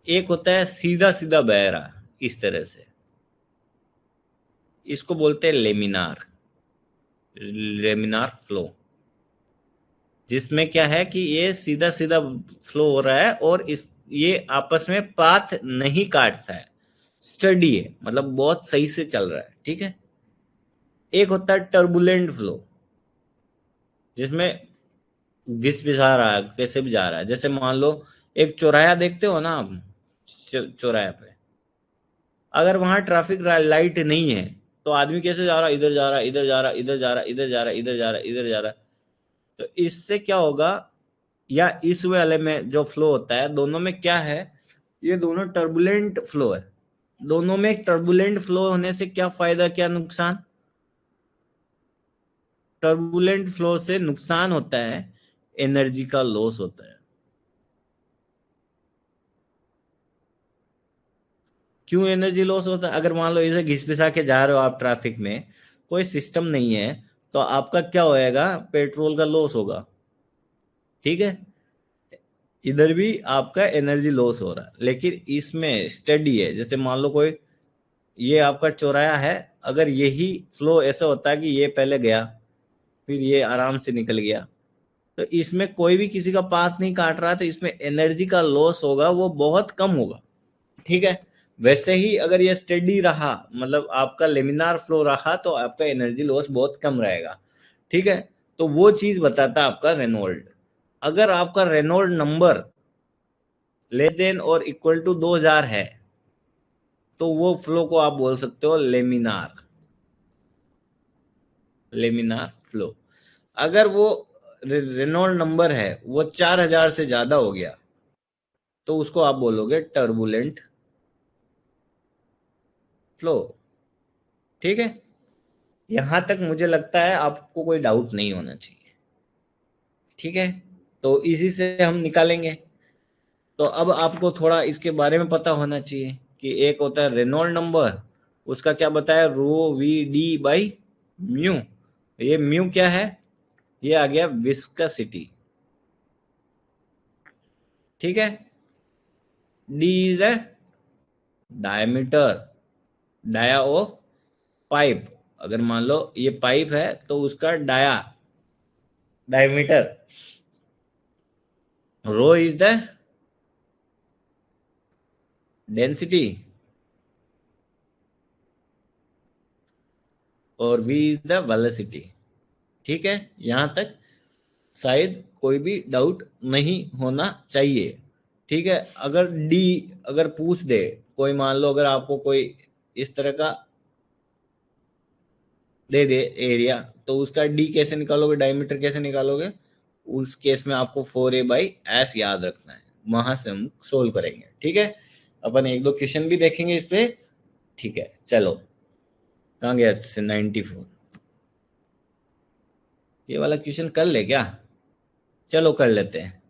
एक होता है सीधा सीधा बह रहा इस तरह से, इसको बोलते हैं लेमिनार, लेमिनार फ्लो, जिसमें क्या है कि ये सीधा सीधा फ्लो हो रहा है और इस ये आपस में पाथ नहीं काटता है, स्टडी है, मतलब बहुत सही से चल रहा है। ठीक है, एक होता है टर्बुलेंट फ्लो, जिसमें घिस पिसा रहा है, कैसे भी जा रहा है, जैसे मान लो एक चौराहा देखते हो ना आप, चौराहे पे अगर वहां ट्रैफिक लाइट नहीं है तो आदमी कैसे जा रहा है? इधर जा रहा है, इधर जा रहा है, इधर जा रहा है, इधर जा रहा है, इधर जा रहा है, इधर जा रहा है। तो इससे क्या होगा, या इस वाले में जो फ्लो होता है दोनों में क्या है, ये दोनों टर्बुलेंट फ्लो है। दोनों में टर्बुलेंट फ्लो होने से क्या फायदा क्या नुकसान? टर्बुलेंट फ्लो से नुकसान होता है, एनर्जी का लॉस होता है। क्यों एनर्जी लॉस होता है? अगर मान लो इसे घिस पिसा के जा रहे हो आप ट्रैफिक में, कोई सिस्टम नहीं है, तो आपका क्या होएगा? पेट्रोल का लॉस होगा। ठीक है, इधर भी आपका एनर्जी लॉस हो रहा है, लेकिन इसमें स्टडी है, जैसे मान लो कोई ये आपका चौराया है, अगर यही फ्लो ऐसा होता है कि ये पहले गया फिर ये आराम से निकल गया, तो इसमें कोई भी किसी का पाथ नहीं काट रहा, तो इसमें एनर्जी का लॉस होगा वो बहुत कम होगा। ठीक है, वैसे ही अगर ये स्टेडी रहा, मतलब आपका लेमिनार फ्लो रहा, तो आपका एनर्जी लॉस बहुत कम रहेगा। ठीक है, तो वो चीज बताता है आपका रेनॉल्ड। अगर आपका रेनॉल्ड नंबर लेस देन और इक्वल टू 2000 है तो वो फ्लो को आप बोल सकते हो लेमिनार, लेमिनार फ्लो। अगर वो रेनॉल्ड नंबर है वो 4000 से ज्यादा हो गया तो उसको आप बोलोगे टर्बुलेंट फ्लो। ठीक है, यहां तक मुझे लगता है आपको कोई डाउट नहीं होना चाहिए। ठीक है, तो इसी से हम निकालेंगे। तो अब आपको थोड़ा इसके बारे में पता होना चाहिए कि एक होता है रेनॉल्ड नंबर, उसका क्या बताया, rho v d by mu. ये म्यू क्या है, ये आ गया विस्कोसिटी। ठीक है, d is the diameter, dia of pipe. अगर मान लो ये पाइप है तो उसका diameter. Rho is the density और v इज द वेलोसिटी। ठीक है, यहां तक शायद कोई भी डाउट नहीं होना चाहिए। ठीक है, अगर डी अगर पूछ दे कोई, मान लो अगर आपको कोई इस तरह का दे दे एरिया, तो उसका डी कैसे निकालोगे, डायमीटर कैसे निकालोगे, उस केस में आपको 4a/s याद रखना है, वहां से हम सोल्व करेंगे। ठीक है, अपन एक दो क्वेश्चन भी देखेंगे इस पे। ठीक है, चलो कहाँ गया 94, ये वाला क्वेश्चन कर ले क्या, चलो कर लेते हैं।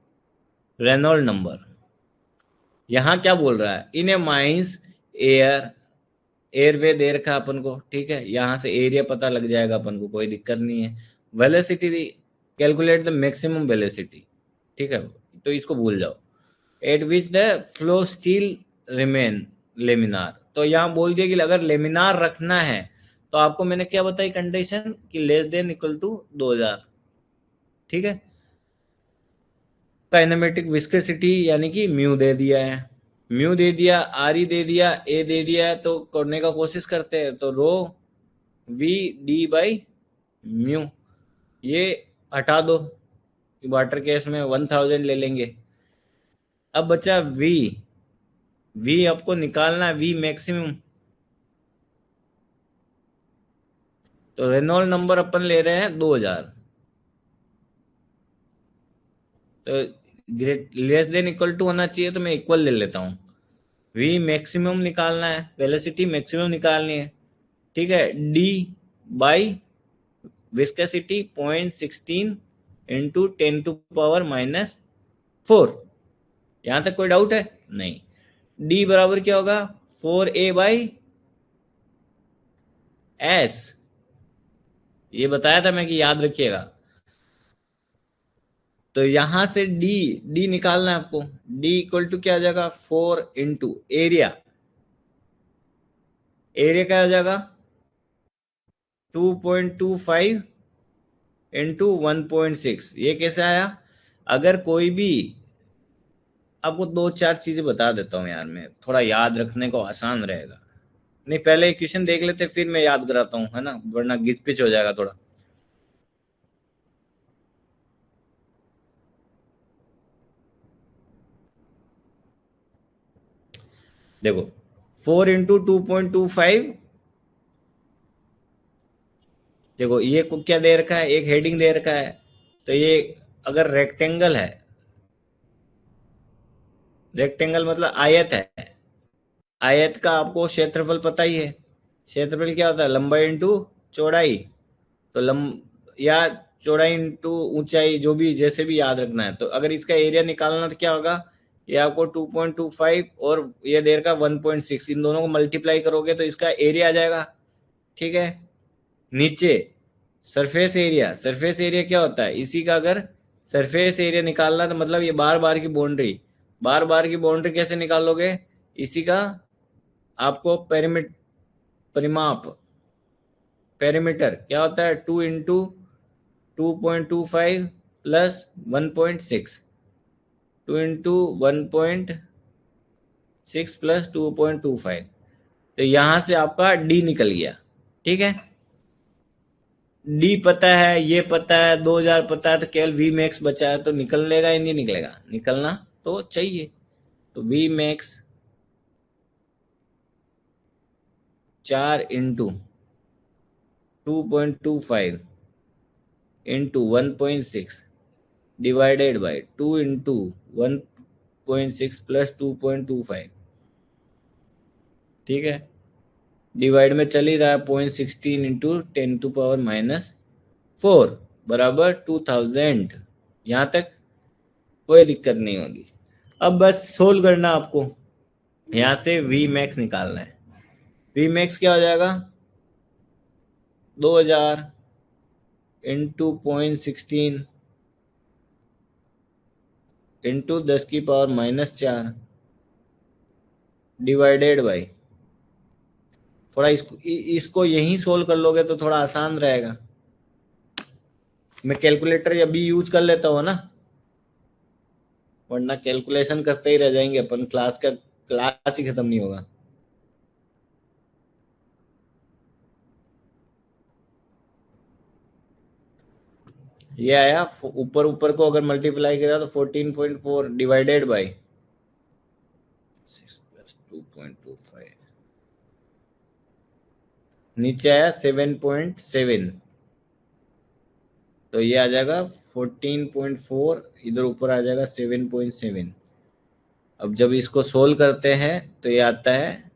रेनॉल्ड नंबर, यहाँ क्या बोल रहा है, इन ए माइंस एयर, एयरवे दे रखा अपन को। ठीक है, यहाँ से एरिया पता लग जाएगा अपन को, कोई दिक्कत नहीं है। Velocity, calculate the maximum velocity. ठीक है, तो इसको भूल जाओ। Eight which the flow still remain laminar, तो यहाँ बोल दिया कि अगर लेमिनार रखना है तो आपको मैंने क्या बताई कंडीशन, कि लेस देन इक्वल टू 2000। ठीक है, काइनेमेटिक विस्कोसिटी यानी कि म्यू दे दिया है, म्यू दे दिया, आर ई दे दिया, ए दे दिया है, तो करने का कोशिश करते हैं। तो रो वी डी बाई म्यू, ये हटा दो, वाटर केस में 1000 ले लेंगे। अब बचा वी, वी आपको निकालना है, वी मैक्सिमम। तो रेनॉल्ड नंबर अपन ले रहे हैं 2000, तो लेस देन इक्वल टू होना चाहिए, तो मैं इक्वल ले लेता हूँ। वी मैक्सिमम निकालना है, वेलोसिटी मैक्सिमम निकालनी है। ठीक है, डी बाई विस्कोसिटी 0.16 इंटू 10⁻⁻4। यहां तक कोई डाउट है नहीं। डी बराबर क्या होगा, 4a/s, ये बताया था मैं कि याद रखिएगा। तो यहां से डी, डी निकालना है आपको। डी इक्वल टू क्या आ जाएगा, 4 इंटू एरिया, एरिया क्या आ जाएगा 2.25 इंटू 1.6। ये कैसे आया, अगर कोई भी, आपको दो चार चीजें बता देता हूँ यार, मैं थोड़ा याद रखने को आसान रहेगा। नहीं, पहले इक्वेशन देख लेते फिर मैं याद कराता हूँ, है ना, वरना गिच पिच हो जाएगा थोड़ा। देखो 4 इंटू 2.25, देखो ये को क्या दे रखा है, एक हेडिंग दे रखा है। तो ये अगर रेक्टेंगल है, रेक्टेंगल मतलब आयत है, आयत का आपको क्षेत्रफल पता ही है। क्षेत्रफल क्या होता है, लंबाई इंटू चौड़ाई। तो या चौड़ाई इंटू ऊंचाई, जो भी जैसे भी याद रखना है। तो अगर इसका एरिया निकालना तो क्या होगा, ये आपको 2.25 और ये देर का 1.6, इन दोनों को मल्टीप्लाई करोगे तो इसका एरिया आ जाएगा। ठीक है, नीचे सरफेस एरिया, सरफेस एरिया क्या होता है, इसी का अगर सरफेस एरिया निकालना तो मतलब ये बार बार की बाउंड्री, बार बार की बाउंड्री कैसे निकालोगे, इसी का आपको परिमाप, पेरीमीटर क्या होता है, 2 इंटू 2.25 प्लस 1.6, 2 इंटू 1.6 प्लस 2.25। तो यहां से आपका डी निकल गया। ठीक है, डी पता है, ये पता है, 2000 पता है, तो केवल वी मैक्स बचा है, तो निकल लेगा या नहीं निकलेगा, निकलना तो चाहिए। तो v max 4 into 2.25 into 1.6 divided by 2 into 1.6 plus 2.25। ठीक है, डिवाइड में चल ही रहा है 0.16 इंटू 10⁻⁻4 बराबर 2000। यहां तक कोई दिक्कत नहीं होगी। अब बस सोल्व करना आपको, यहां से वी मैक्स निकालना है। वी मैक्स क्या हो जाएगा, 2000 इंटू 0.16 इंटू 10⁻⁻4 डिवाइडेड बाई, थोड़ा इसको यहीं सोल्व कर लोगे तो थोड़ा आसान रहेगा। मैं कैलकुलेटर अभी यूज कर लेता हूँ ना, वरना कैलकुलेशन करते ही रह जाएंगे अपन, क्लास ही खत्म नहीं होगा। ये आया, ऊपर ऊपर को अगर मल्टीप्लाई करा तो 14.4 डिवाइडेड बाई 6 + 2.25, नीचे आया 7.7, तो ये आ जाएगा 14.4, इधर ऊपर आ जाएगा 7.7। अब जब इसको सोल्व करते हैं तो ये आता है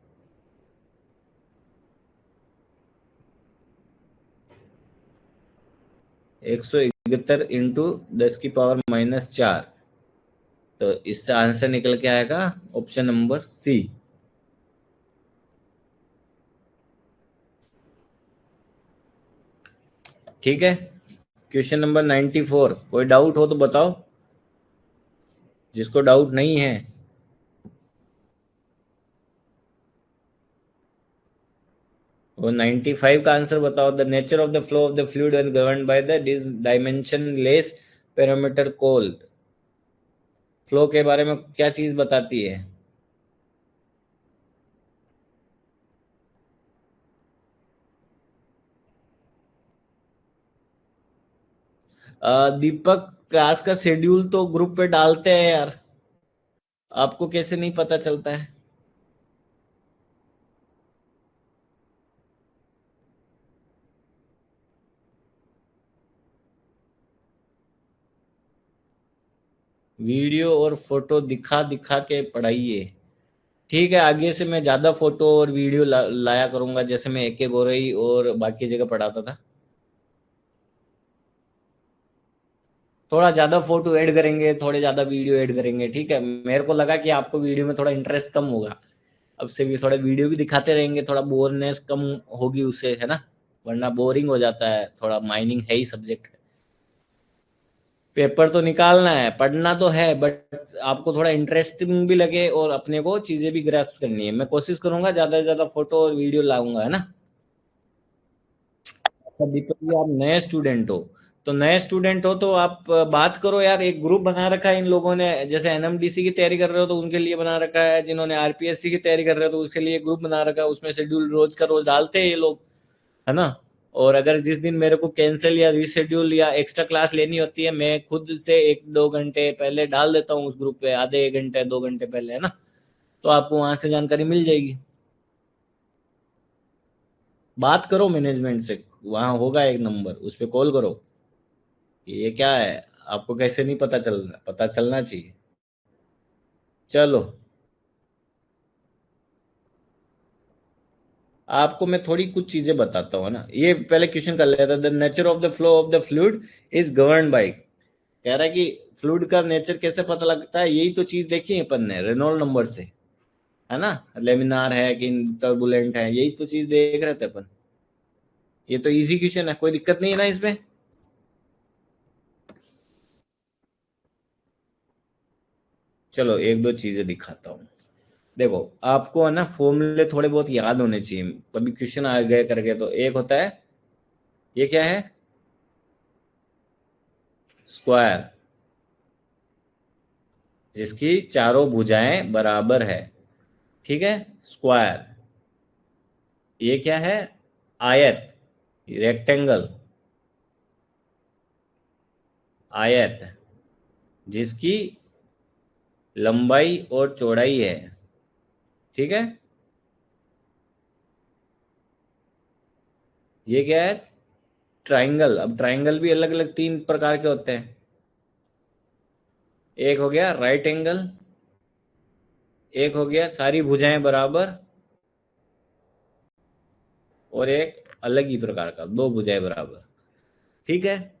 171 इंटू 10⁻⁻4, तो इससे आंसर निकल के आएगा ऑप्शन नंबर सी। ठीक है, क्वेश्चन नंबर 94। कोई डाउट हो तो बताओ, जिसको डाउट नहीं है। वो 95 का आंसर बताओ। The nature of the flow of the fluid and govern by the dimensionless parameter called. Flow के बारे में क्या चीज बताती है? दीपक, क्लास का शेड्यूल तो ग्रुप पे डालते हैं यार, आपको कैसे नहीं पता चलता है? वीडियो और फोटो दिखा दिखा के पढ़ाइए। ठीक है, आगे से मैं ज्यादा फोटो और वीडियो लाया करूंगा, जैसे मैं एक गोरई और बाकी जगह पढ़ाता था। थोड़ा ज्यादा फोटो ऐड करेंगे, थोड़े ज्यादा वीडियो ऐड करेंगे। ठीक है, मेरे को लगा कि आपको वीडियो में थोड़ा इंटरेस्ट कम होगा, अब से भी थोड़ा वीडियो भी दिखाते रहेंगे, थोड़ा बोरनेस कम होगी उससे, है ना? वरना बोरिंग हो जाता है, थोड़ा माइनिंग है ही सब्जेक्ट। पेपर तो निकालना है, पढ़ना तो है, बट आपको थोड़ा इंटरेस्टिंग भी लगे और अपने को चीजें भी ग्रैस्प करनी है। मैं कोशिश करूंगा ज्यादा से ज्यादा फोटो और वीडियो लाऊंगा, है ना? अच्छा दीपक जी, आप नए स्टूडेंट हो, तो नए स्टूडेंट हो तो आप बात करो यार। एक ग्रुप बना रखा है इन लोगों ने, जैसे एनएमडीसी की तैयारी कर रहे हो तो उनके लिए बना रखा है, जिन्होंने आरपीएससी की तैयारी कर रहे हो तो उसके लिए ग्रुप बना रखा है, उसमें शेड्यूल रोज का रोज डालते हैं ये लोग, है ना? और अगर जिस दिन मेरे को कैंसिल या रीशेड्यूल या एक्स्ट्रा क्लास लेनी होती है, मैं खुद से 1-2 घंटे पहले डाल देता हूँ उस ग्रुप पे, आधे 1 घंटे 2 घंटे पहले, है ना? तो आपको वहां से जानकारी मिल जाएगी। बात करो मैनेजमेंट से, वहां होगा एक नंबर, उस पर कॉल करो। ये क्या है, आपको कैसे नहीं पता चल रहा? पता चलना चाहिए। चलो, आपको मैं थोड़ी कुछ चीजें बताता हूँ ना। ये पहले क्वेश्चन कर लेता, the nature of the flow of the fluid is govern by. कह रहा है कि फ्लूइड का नेचर कैसे पता लगता है, यही तो चीज देखी है अपन ने रेनॉल्ड नंबर से, है ना? लेमिनार है कि टर्बुलेंट है, यही तो चीज देख रहे थे अपन। ये तो इजी क्वेश्चन है, कोई दिक्कत नहीं है ना इसमें? चलो एक दो चीजें दिखाता हूँ। देखो, आपको है ना फॉर्मूले थोड़े बहुत याद होने चाहिए, कभी क्वेश्चन आ गए करके। तो एक होता है, ये क्या है, स्क्वायर, जिसकी चारों भुजाएं बराबर है। ठीक है, स्क्वायर। ये क्या है, आयत, रेक्टेंगल, आयत जिसकी लंबाई और चौड़ाई है। ठीक है, ये क्या है, ट्राइंगल। अब ट्राइंगल भी अलग अलग 3 प्रकार के होते हैं। एक हो गया राइट एंगल, एक हो गया सारी भुजाएं बराबर, और एक अलग ही प्रकार का, दो भुजाएं बराबर। ठीक है।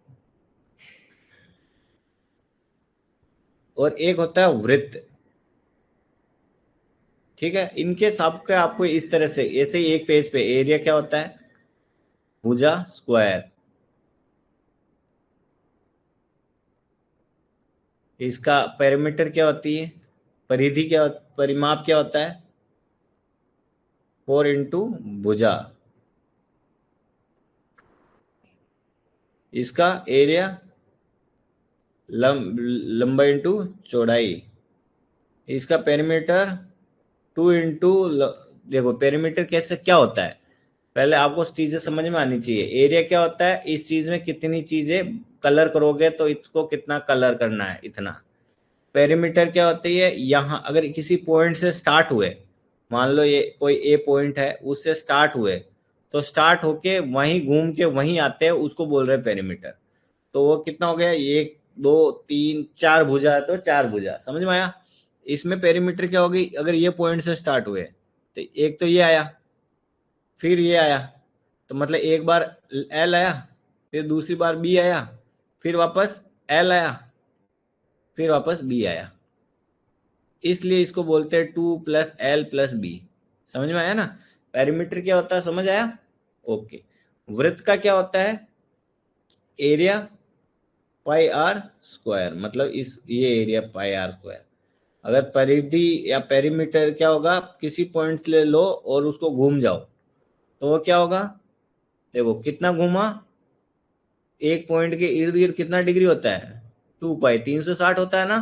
और एक होता है वृत्त। ठीक है, इनके सबके आपको इस तरह से ऐसे ही एक पेज पे एरिया क्या होता है, भुजा स्क्वायर, इसका पेरीमीटर क्या होती है, परिधि क्या, परिमाप क्या होता है, 4 इंटू भुजा, इसका एरिया लंबाई इंटू चौड़ाई, इसका पेरीमीटर 2 इंटू, देखो पेरीमीटर कैसे क्या होता है, पहले आपको चीजें समझ में आनी चाहिए। एरिया क्या होता है, इस चीज में कितनी चीजें कलर करोगे तो इसको कितना कलर करना है, इतना। पेरीमीटर क्या होती है, यहाँ अगर किसी पॉइंट से स्टार्ट हुए, मान लो ये कोई ए पॉइंट है, उससे स्टार्ट हुए तो स्टार्ट होके वहीं घूम के वहीं आते हैं, उसको बोल रहे हैं पेरीमीटर। तो वो कितना हो गया, एक दो तीन चार भुजा है तो चार भुजा, समझ में आया। इसमें पेरीमीटर क्या होगी, अगर ये पॉइंट से स्टार्ट हुए तो एक तो ये आया, फिर ये आया, तो मतलब एक बार एल आया, फिर दूसरी बार बी आया, फिर वापस एल आया, फिर वापस बी आया, इसलिए इसको बोलते हैं 2 + L + B। समझ में आया ना। पेरीमीटर क्या होता है, समझ आया। ओके। वृत्त का क्या होता है, एरिया पाई आर स्क्वायर, मतलब इस ये एरिया पाई आर स्क्वायर। अगर परिधि या पेरीमीटर क्या होगा, किसी पॉइंट ले लो और उसको घूम जाओ तो वो क्या होगा, देखो कितना घूमा, एक पॉइंट के इर्द गिर्द कितना डिग्री होता है, 2 पाई, 360 होता है ना,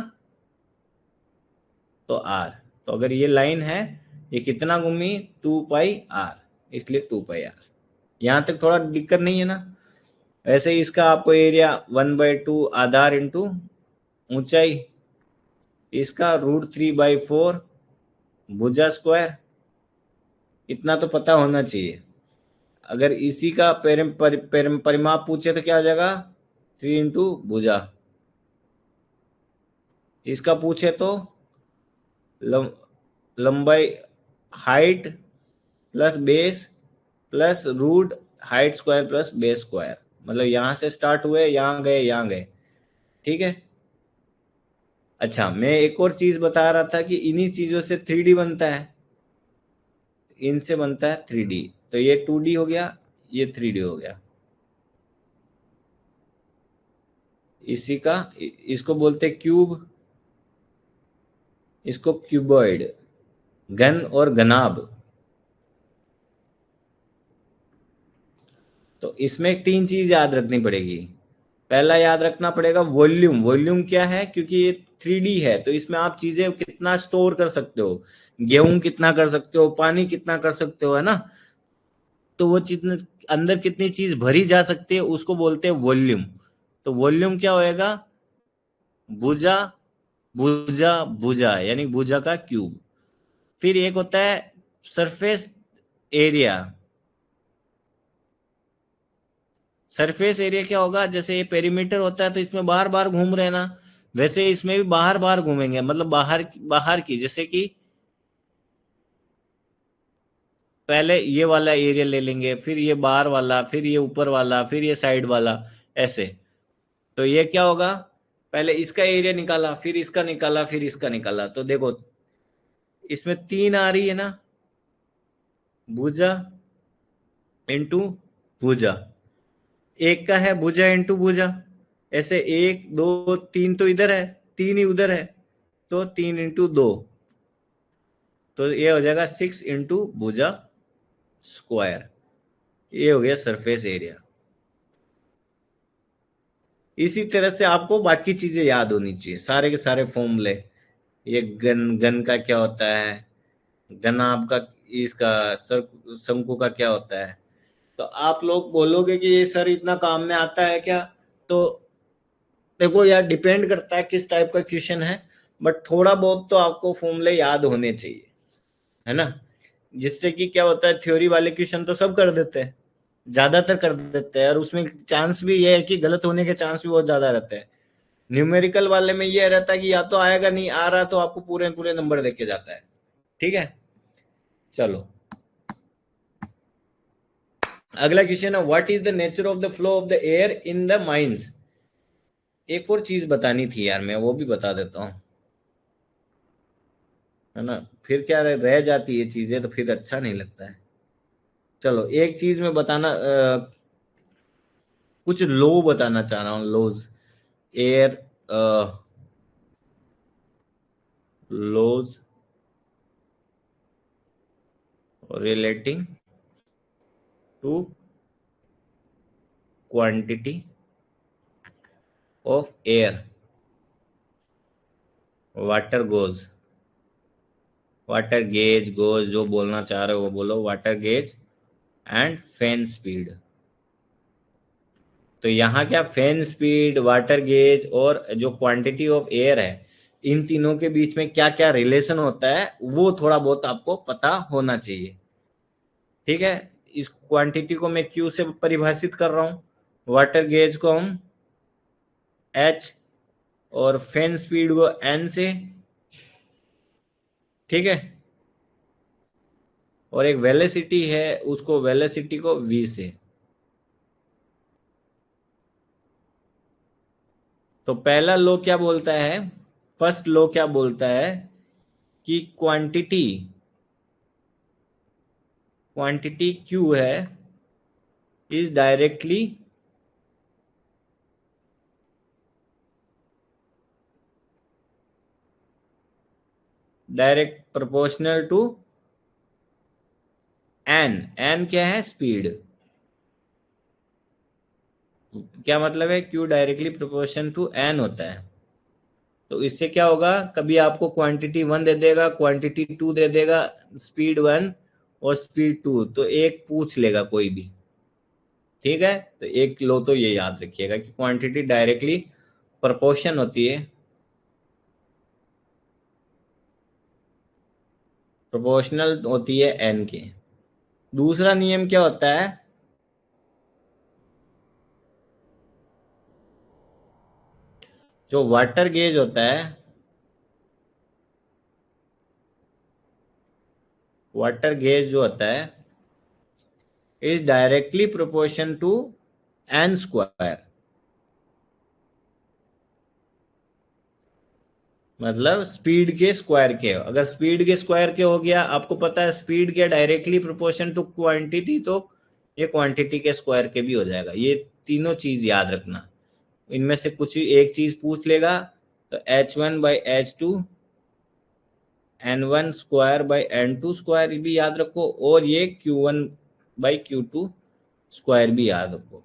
तो आर। तो अगर ये लाइन है, ये कितना घूमी, 2 पाई आर, इसलिए 2 पाई आर। यहां तक थोड़ा दिक्कत नहीं है ना। वैसे ही इसका आपको एरिया 1/2 आधार इंटू ऊंचाई, इसका √3/4 भुजा स्क्वायर, इतना तो पता होना चाहिए। अगर इसी का परिमाप पूछे तो क्या हो जाएगा, 3 इंटू भुजा, इसका पूछे तो लंबाई, height plus base plus root height square plus base square, मतलब यहां से स्टार्ट हुए, यहां गए, यहां गए। ठीक है। अच्छा, मैं एक और चीज बता रहा था कि इन्हीं चीजों से 3D बनता है, इनसे बनता है 3D। तो ये 2D हो गया, ये 3D हो गया। इसी का, इसको बोलते हैं क्यूब, इसको क्यूबॉइड, घन और घनाभ। तो इसमें 3 चीज याद रखनी पड़ेगी। पहला याद रखना पड़ेगा वॉल्यूम। वॉल्यूम क्या है, क्योंकि ये 3D है तो इसमें आप चीजें कितना स्टोर कर सकते हो, गेहूं कितना कर सकते हो, पानी कितना कर सकते हो, है ना। तो वो चीज अंदर कितनी चीज भरी जा सकती है उसको बोलते हैं वॉल्यूम। तो वॉल्यूम क्या होएगा, भुजा भुजा भुजा, यानी भुजा का क्यूब। फिर एक होता है सरफेस एरिया। सरफेस एरिया क्या होगा, जैसे ये पेरीमीटर होता है तो इसमें बार बार घूम रहे ना, वैसे इसमें भी बाहर बाहर घूमेंगे, मतलब बाहर बाहर की, जैसे कि पहले ये वाला एरिया ले लेंगे, फिर ये बाहर वाला, फिर ये ऊपर वाला, फिर ये साइड वाला, ऐसे। तो ये क्या होगा, पहले इसका एरिया निकाला, फिर इसका निकाला, फिर इसका निकाला, तो देखो इसमें 3 आ रही है ना, भुजा इंटू भुजा, एक का है भुजा इंटू भुजा, ऐसे 1 2 3 तो इधर है, 3 ही उधर है, तो 3 इंटू 2, तो ये हो जाएगा 6 इंटू भुजा स्क्वायर। ये हो गया सरफेस एरिया। इसी तरह से आपको बाकी चीजें याद होनी चाहिए, सारे के सारे फॉर्मूले। ये गन गन का क्या होता है, गन आपका, इसका शंकु का क्या होता है। तो आप लोग बोलोगे कि ये सर इतना काम में आता है क्या, तो देखो यार, डिपेंड करता है किस टाइप का क्वेश्चन है, बट थोड़ा बहुत तो आपको फॉर्मूले याद होने चाहिए, है ना। जिससे कि क्या होता है, थ्योरी वाले क्वेश्चन तो सब कर देते हैं, ज्यादातर कर देते हैं, और उसमें चांस भी ये है कि गलत होने के चांस भी बहुत ज्यादा रहते हैं। न्यूमेरिकल वाले में ये रहता है कि या तो आएगा, नहीं आ रहा तो आपको पूरे पूरे नंबर देके जाता है। ठीक है, चलो। अगला क्वेश्चन है what is the nature of the flow of the air in the mines. एक और चीज बतानी थी यार, मैं वो भी बता देता हूँ, है ना, फिर क्या रह जाती है चीजें तो फिर अच्छा नहीं लगता है। चलो एक चीज में बताना, कुछ लो बताना चाह रहा हूँ, laws, air laws relating to quantity of air water goes, water gauge goes, जो बोलना चाह रहे हो वो बोलो, water gauge and fan speed. तो यहाँ क्या फैन स्पीड, वाटर गेज और जो क्वांटिटी ऑफ एयर है, इन तीनों के बीच में क्या क्या रिलेशन होता है वो थोड़ा बहुत आपको पता होना चाहिए। ठीक है, इस क्वांटिटी को मैं क्यू से परिभाषित कर रहा हूं, वाटर गेज को हम एच, और फैन स्पीड को एन से। ठीक है, और एक वेलोसिटी है, उसको वेलोसिटी को वी से। तो पहला लॉ क्या बोलता है, फर्स्ट लॉ क्या बोलता है कि क्वांटिटी, क्वांटिटी क्यू है is directly direct proportional to n. N क्या है, स्पीड। क्या मतलब है, q directly proportion to n होता है। तो इससे क्या होगा, कभी आपको क्वांटिटी वन दे देगा, क्वांटिटी टू दे देगा, स्पीड वन और स्पीड टू, तो एक पूछ लेगा कोई भी। ठीक है, तो एक लो तो ये याद रखिएगा कि क्वांटिटी डायरेक्टली प्रोपोर्शन होती है, प्रोपोर्शनल होती है एन के। दूसरा नियम क्या होता है, जो वाटर गेज होता है, वाटर गेज जो होता है is directly proportion to n square. मतलब स्पीड के स्क्वायर के, अगर स्पीड के स्क्वायर के हो गया, आपको पता है स्पीड के डायरेक्टली प्रोपोर्शन टू क्वांटिटी, तो ये क्वांटिटी के स्क्वायर के भी हो जाएगा। ये तीनों चीज याद रखना, इनमें से कुछ एक चीज पूछ लेगा तो h1/h2 n1 square by n2 square भी याद रखो, और ये q1/q2 स्क्वायर भी याद रखो।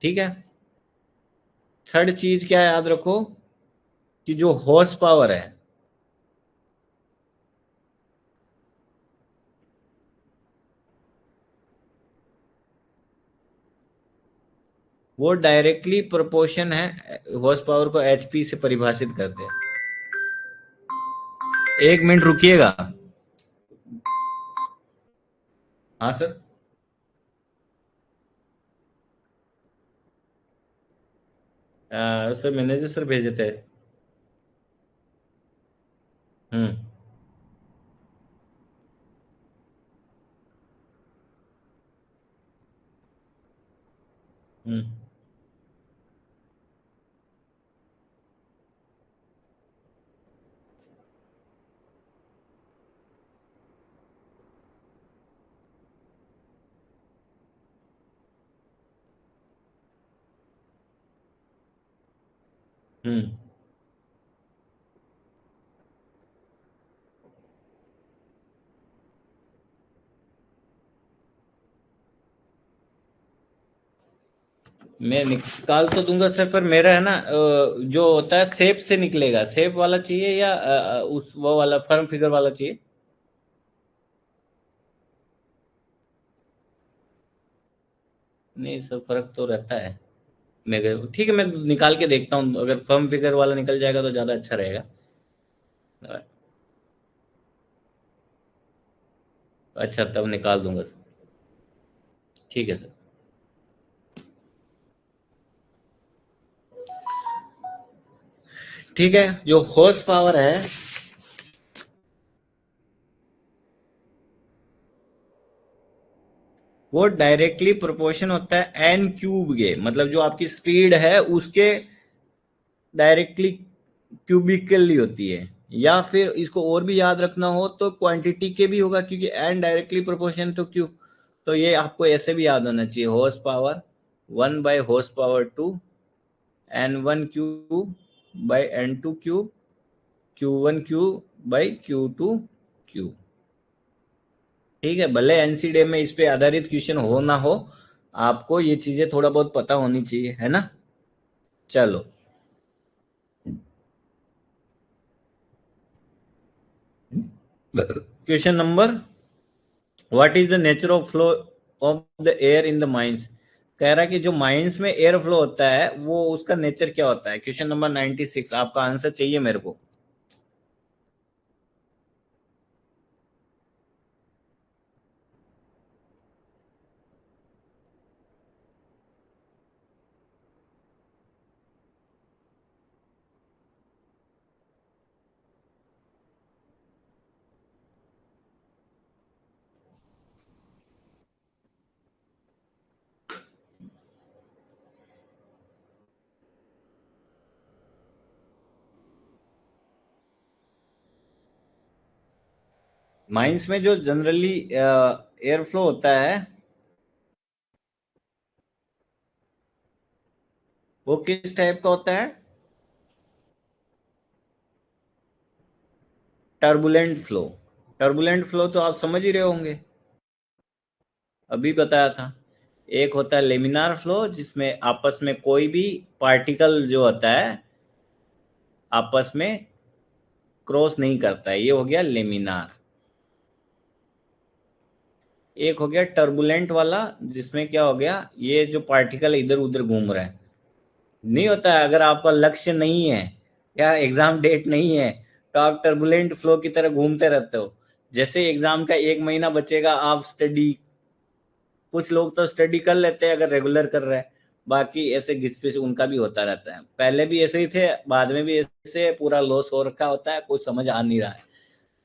ठीक है, थर्ड चीज क्या याद रखो कि जो हॉर्स पावर है, वो डायरेक्टली प्रोपोर्शन है, हॉर्स पावर को एचपी से परिभाषित करते हैं। एक मिनट रुकिएगा। हाँ सर, सर मैनेजर सर भेजे थे। हम्म। हम्म। हम्म। मैं निकाल तो दूंगा सर, पर मेरा है ना, जो होता है शेप से निकलेगा, शेप वाला चाहिए या उस वो वाला फर्म फिगर वाला चाहिए। नहीं सर, फर्क तो रहता है। मेरे ठीक है, मैं निकाल के देखता हूँ, अगर फर्म फिगर वाला निकल जाएगा तो ज़्यादा अच्छा रहेगा। अच्छा, तब निकाल दूंगा सर। ठीक है सर। ठीक है, जो हॉर्स पावर है, वो डायरेक्टली प्रोपोर्शन होता है एन क्यूब के, मतलब जो आपकी स्पीड है उसके डायरेक्टली क्यूबिकली होती है। या फिर इसको और भी याद रखना हो तो क्वांटिटी के भी होगा, क्योंकि एन डायरेक्टली प्रोपोर्शन तो क्यू। तो ये आपको ऐसे भी याद होना चाहिए, horse power 1/2 N1 cube by N2 cube Q1 cube by Q2 cube. ठीक है, भले एनसीडे में इस पे आधारित क्वेश्चन हो ना हो, आपको ये चीजें थोड़ा बहुत पता होनी चाहिए, है ना। चलो question number, what is the nature of flow of the air in the mines. कह रहा है कि जो माइंस में एयर फ्लो होता है वो उसका नेचर क्या होता है। क्वेश्चन नंबर 96, आपका आंसर चाहिए मेरे को। माइंस में जो जनरली एयर फ्लो होता है वो किस टाइप का होता है। Turbulent flow. टर्बुलेंट फ्लो तो आप समझ ही रहे होंगे, अभी बताया था। एक होता है लेमिनार फ्लो, जिसमें आपस में कोई भी पार्टिकल जो होता है आपस में क्रॉस नहीं करता है, ये हो गया लेमिनार। एक हो गया टर्बुलेंट वाला, जिसमें क्या हो गया, ये जो पार्टिकल इधर उधर घूम रहा है। नहीं होता है, अगर आपका लक्ष्य नहीं है या एग्जाम डेट नहीं है तो आप टर्बुलेंट फ्लो की तरह घूमते रहते हो। जैसे एग्जाम का 1 महीना बचेगा, आप स्टडी, कुछ लोग तो स्टडी कर लेते हैं अगर रेगुलर कर रहे हैं, बाकी ऐसे घिसपिस उनका भी होता रहता है। पहले भी ऐसे ही थे, बाद में भी ऐसे, पूरा लॉस हो रखा होता है, कुछ समझ आ नहीं रहा है।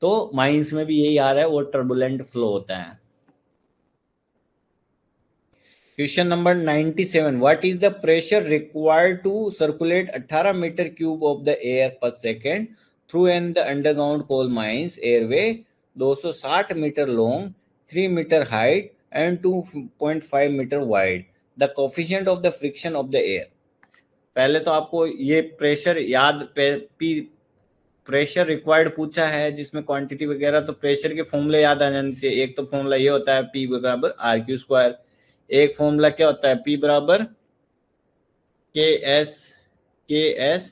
तो माइंस में भी यही आ रहा है, वो टर्बुलेंट फ्लो होता है। Question number 97, what is the pressure required to circulate 18 metre cube of the air per second through an the underground coal mines airway, 260 metre long, 3 metre height and 2.5 metre wide, the coefficient of the friction of the air. पहले तो आपको ये प्रेशर याद, प्रेशर रिक्वायर्ड पूछा है जिसमें क्वांटिटी वगैरह, तो प्रेशर के फॉर्मूले याद आ जाने चाहिए। एक तो फॉर्मूला ये होता है P बराबर RQ², एक फॉर्मूला क्या होता है P बराबर KS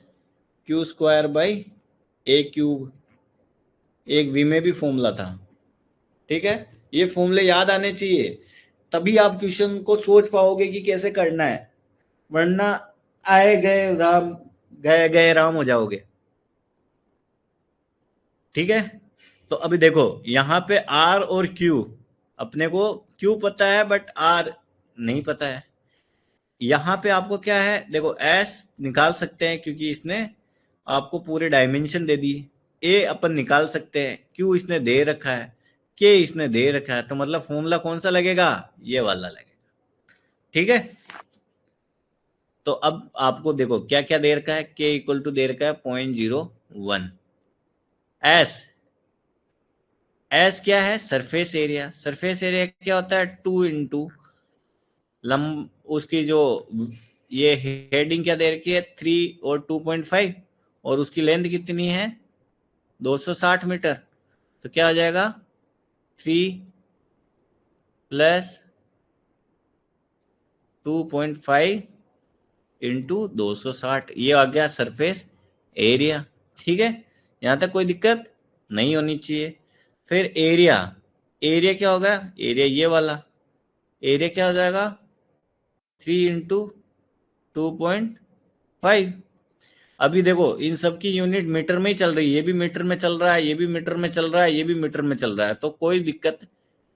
Q² by A cube, एक V में भी फॉर्मूला था। ठीक है, ये फॉर्मूले याद आने चाहिए, तभी आप क्वेश्चन को सोच पाओगे कि कैसे करना है, वरना आए गए राम, गए गए राम हो जाओगे। ठीक है, तो अभी देखो यहाँ पे R और Q, अपने को Q पता है बट R नहीं पता है। यहाँ पे आपको क्या है, देखो S निकाल सकते हैं क्योंकि इसने आपको पूरे डायमेंशन दे दी। A अपन निकाल सकते हैं, Q इसने दे रखा है, K इसने दे रखा है, तो मतलब फॉर्मूला कौन सा लगेगा, ये वाला लगेगा। ठीक है, तो अब आपको देखो क्या क्या दे रखा है, K इक्वल टू दे रखा है 0.01। एस क्या है, सरफेस एरिया। सरफेस एरिया क्या होता है, 2 इंटू लंब, उसकी जो ये हेडिंग क्या दे रखी है 3 और 2.5, और उसकी लेंथ कितनी है 260 मीटर। तो क्या हो जाएगा 3 प्लस 2.5 इंटू 260, ये आ गया सरफेस एरिया। ठीक है, यहाँ तक कोई दिक्कत नहीं होनी चाहिए। फिर एरिया, एरिया क्या होगा, एरिया ये वाला, एरिया क्या हो जाएगा 3 इंटू 2.5। अभी देखो इन सब की यूनिट मीटर में ही चल रही है, ये भी मीटर में चल रहा है, ये भी मीटर में चल रहा है, ये भी मीटर में चल रहा है, तो कोई दिक्कत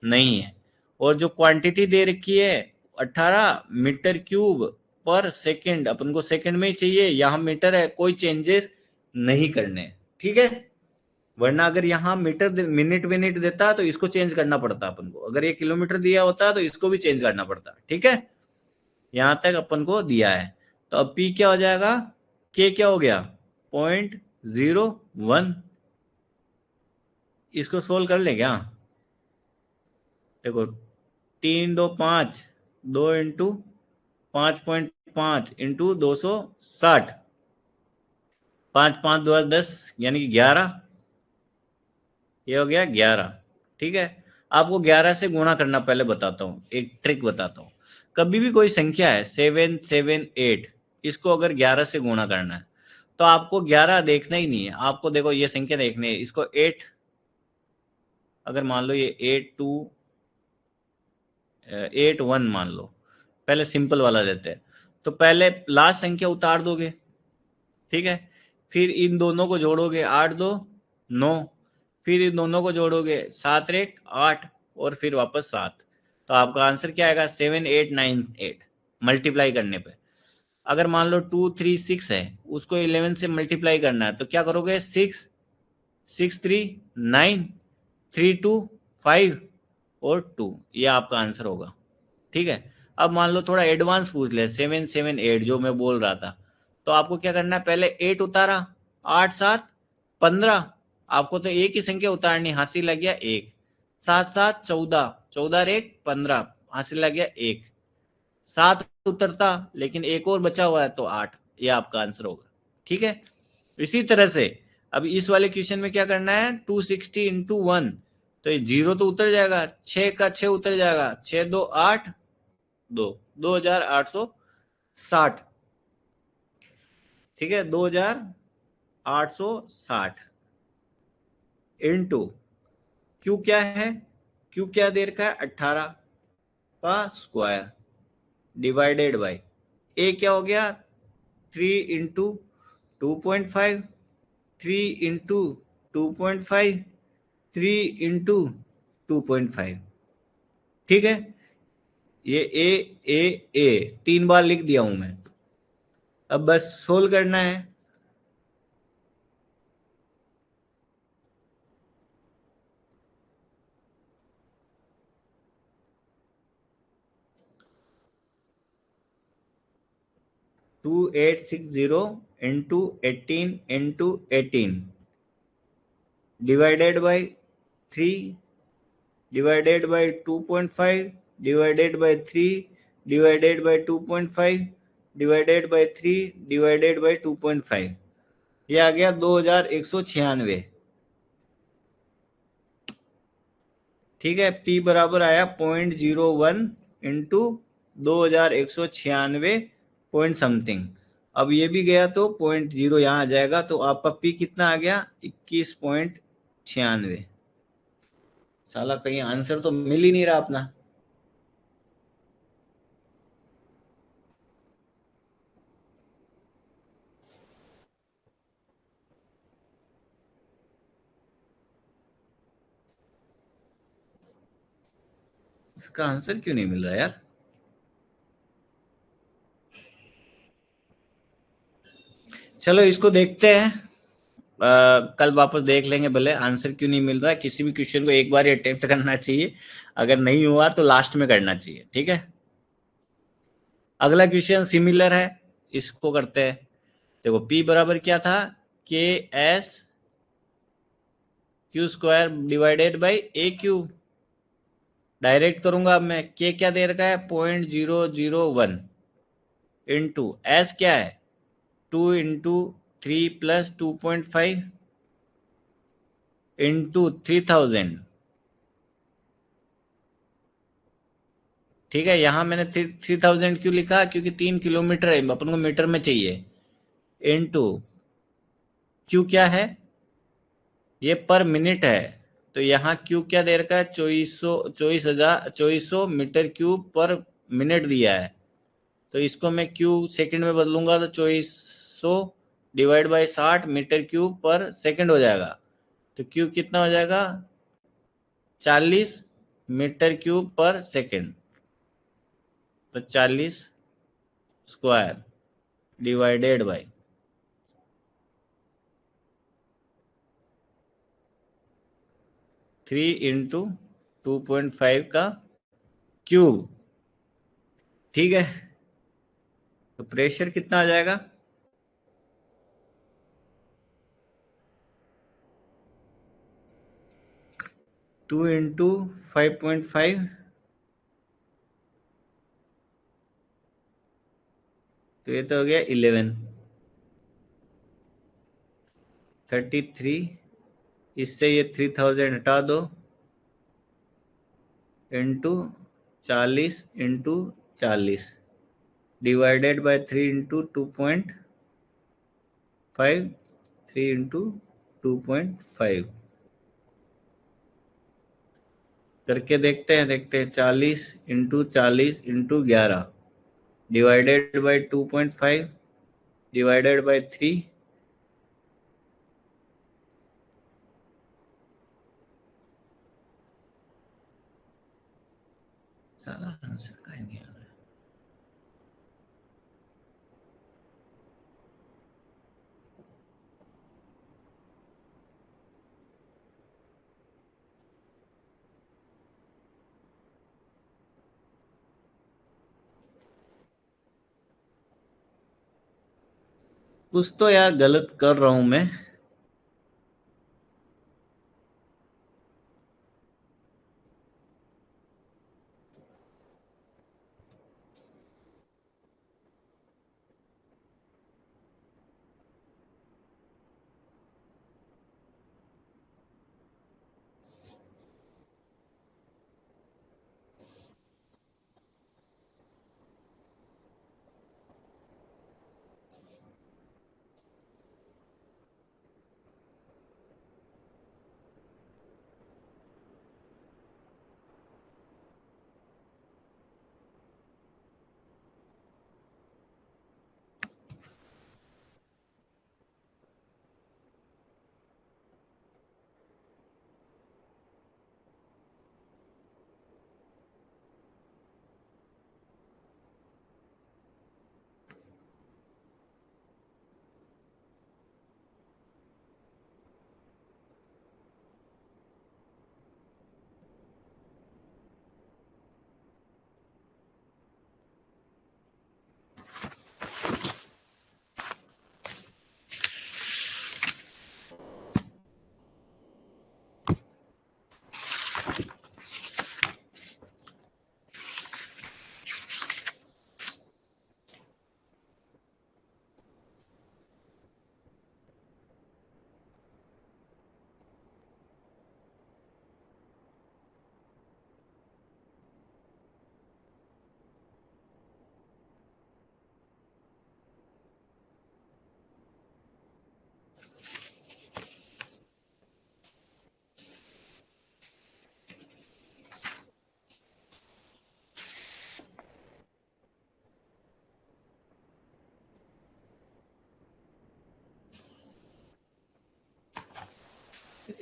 नहीं है। और जो क्वांटिटी दे रखी है 18 मीटर क्यूब पर सेकेंड, अपन को सेकेंड में ही चाहिए, यहाँ मीटर है, कोई चेंजेस नहीं करने। ठीक है, वरना अगर यहाँ मीटर मिनट मिनट देता तो इसको चेंज करना पड़ता अपन को, अगर ये किलोमीटर दिया होता तो इसको भी चेंज करना पड़ता। ठीक है, यहां तक अपन को दिया है। तो अब P क्या हो जाएगा, K क्या हो गया 0.01। इसको सोल्व कर ले क्या, देखो 3 2 5, 2 इंटू 5.5 इंटू 260, 5 5 2 10 यानी कि 11, ये हो गया 11। ठीक है, आपको 11 से गुणा करना पहले बताता हूँ, एक ट्रिक बताता हूँ। कभी भी कोई संख्या है 7 7 8, इसको अगर 11 से गुणा करना है तो आपको 11 देखना ही नहीं है, आपको देखो ये संख्या देखनी है, इसको 8, अगर मान लो ये 8 1 मान लो, पहले सिंपल वाला देते हैं, तो पहले लास्ट संख्या उतार दोगे। ठीक है, फिर इन दोनों को जोड़ोगे, 8 2 9, फिर इन दोनों को जोड़ोगे, 7 1 8, और फिर वापस 7। तो आपका आंसर क्या आएगा 7 8 9 8 मल्टीप्लाई करने पे। अगर मान लो 2 3 6 है, उसको 11 से मल्टीप्लाई करना है, तो क्या करोगे 6 6 3 9 3 2 5 और 2, ये आपका आंसर होगा। ठीक है, अब मान लो थोड़ा एडवांस पूछ ले, 7 7 8 जो मैं बोल रहा था, तो आपको क्या करना है, पहले 8 उतारा, 8 7 15, आपको तो एक ही संख्या उतारनी, हासिल लग गया 1, 7 7 14, 14 1 15, हासिल लग गया 1, 7 उतरता लेकिन एक और बचा हुआ है तो 8, ये आपका आंसर होगा। ठीक है, इसी तरह से अब इस वाले क्वेश्चन में क्या करना है, 260 इंटू 1, तो ये 0 तो उतर जाएगा, 6 का 6 उतर जाएगा, 6 2 8 2, 2860। ठीक है, 2860 इंटू क्यू क्या है, क्यू क्या दे रखा है 18 का स्क्वायर डिवाइडेड बाय ए क्या हो गया 3 इंटू 2.5, 3 इंटू 2.5, 3 इंटू 2.5। ठीक है, ये ए 3 बार लिख दिया हूं मैं, अब बस सोल्व करना है। To 860 into 18 divided by 3 divided by 2.5 divided by 3 divided by 2.5 divided by 3 divided by 2.5, ये आ गया 2196। ठीक है, P बराबर आया 0.01 इंटू 2196 पॉइंट समथिंग। अब ये भी गया तो 0.0 यहाँ आ जाएगा, तो आपका P कितना आ गया 21.96। साला कहीं आंसर तो मिल ही नहीं रहा अपना। इसका आंसर क्यों नहीं मिल रहा यार। चलो इसको देखते हैं, कल वापस देख लेंगे भले आंसर क्यों नहीं मिल रहा है। किसी भी क्वेश्चन को एक बार ही अटेम्प्ट करना चाहिए, अगर नहीं हुआ तो लास्ट में करना चाहिए। ठीक है, अगला क्वेश्चन सिमिलर है, इसको करते हैं। देखो P बराबर क्या था, के S Q square divided by A Q. Direct करूंगा अब मैं, के क्या दे रखा है 0.001 इंटू एस क्या है 2 इंटू 3 प्लस 2.5 इंटू 3000। ठीक है, यहां मैंने 3000 क्यों लिखा, क्योंकि 3 किलोमीटर है, अपन को मीटर में चाहिए। इंटू क्यू क्या है, ये पर मिनट है, तो यहाँ क्यू क्या दे रखा है 2400 मीटर क्यूब पर मिनट दिया है, तो इसको मैं क्यू सेकंड में बदलूंगा तो 2400 डिवाइड बाय 60 मीटर क्यूब पर सेकंड हो जाएगा। तो क्यू कितना हो जाएगा 40 मीटर क्यूब पर सेकंड, तो 40 स्क्वायर डिवाइडेड बाय 3 इंटू 2.5 का क्यूब। ठीक है, तो प्रेशर कितना आ जाएगा? टू इंटू 5.5, तो ये तो हो गया 11। 33, इससे ये 3000 हटा दो, into 40 into 40 divided by 3 into 2.5, 3 into 2.5 करके देखते हैं 40 into 40 into 11 divided by 2.5 divided by 3, सारा आंसर कहीं नहीं आ रहा। कुछ तो यार गलत कर रहा हूं मैं।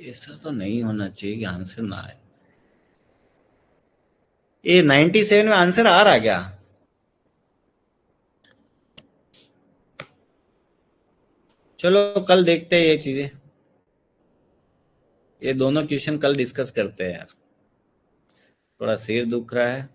ऐसा तो नहीं होना चाहिए कि आंसर ना आए। ये 97 में आंसर आ रहा क्या? चलो कल देखते हैं ये चीजें, ये दोनों क्वेश्चन कल डिस्कस करते हैं यार, थोड़ा सिर दुख रहा है।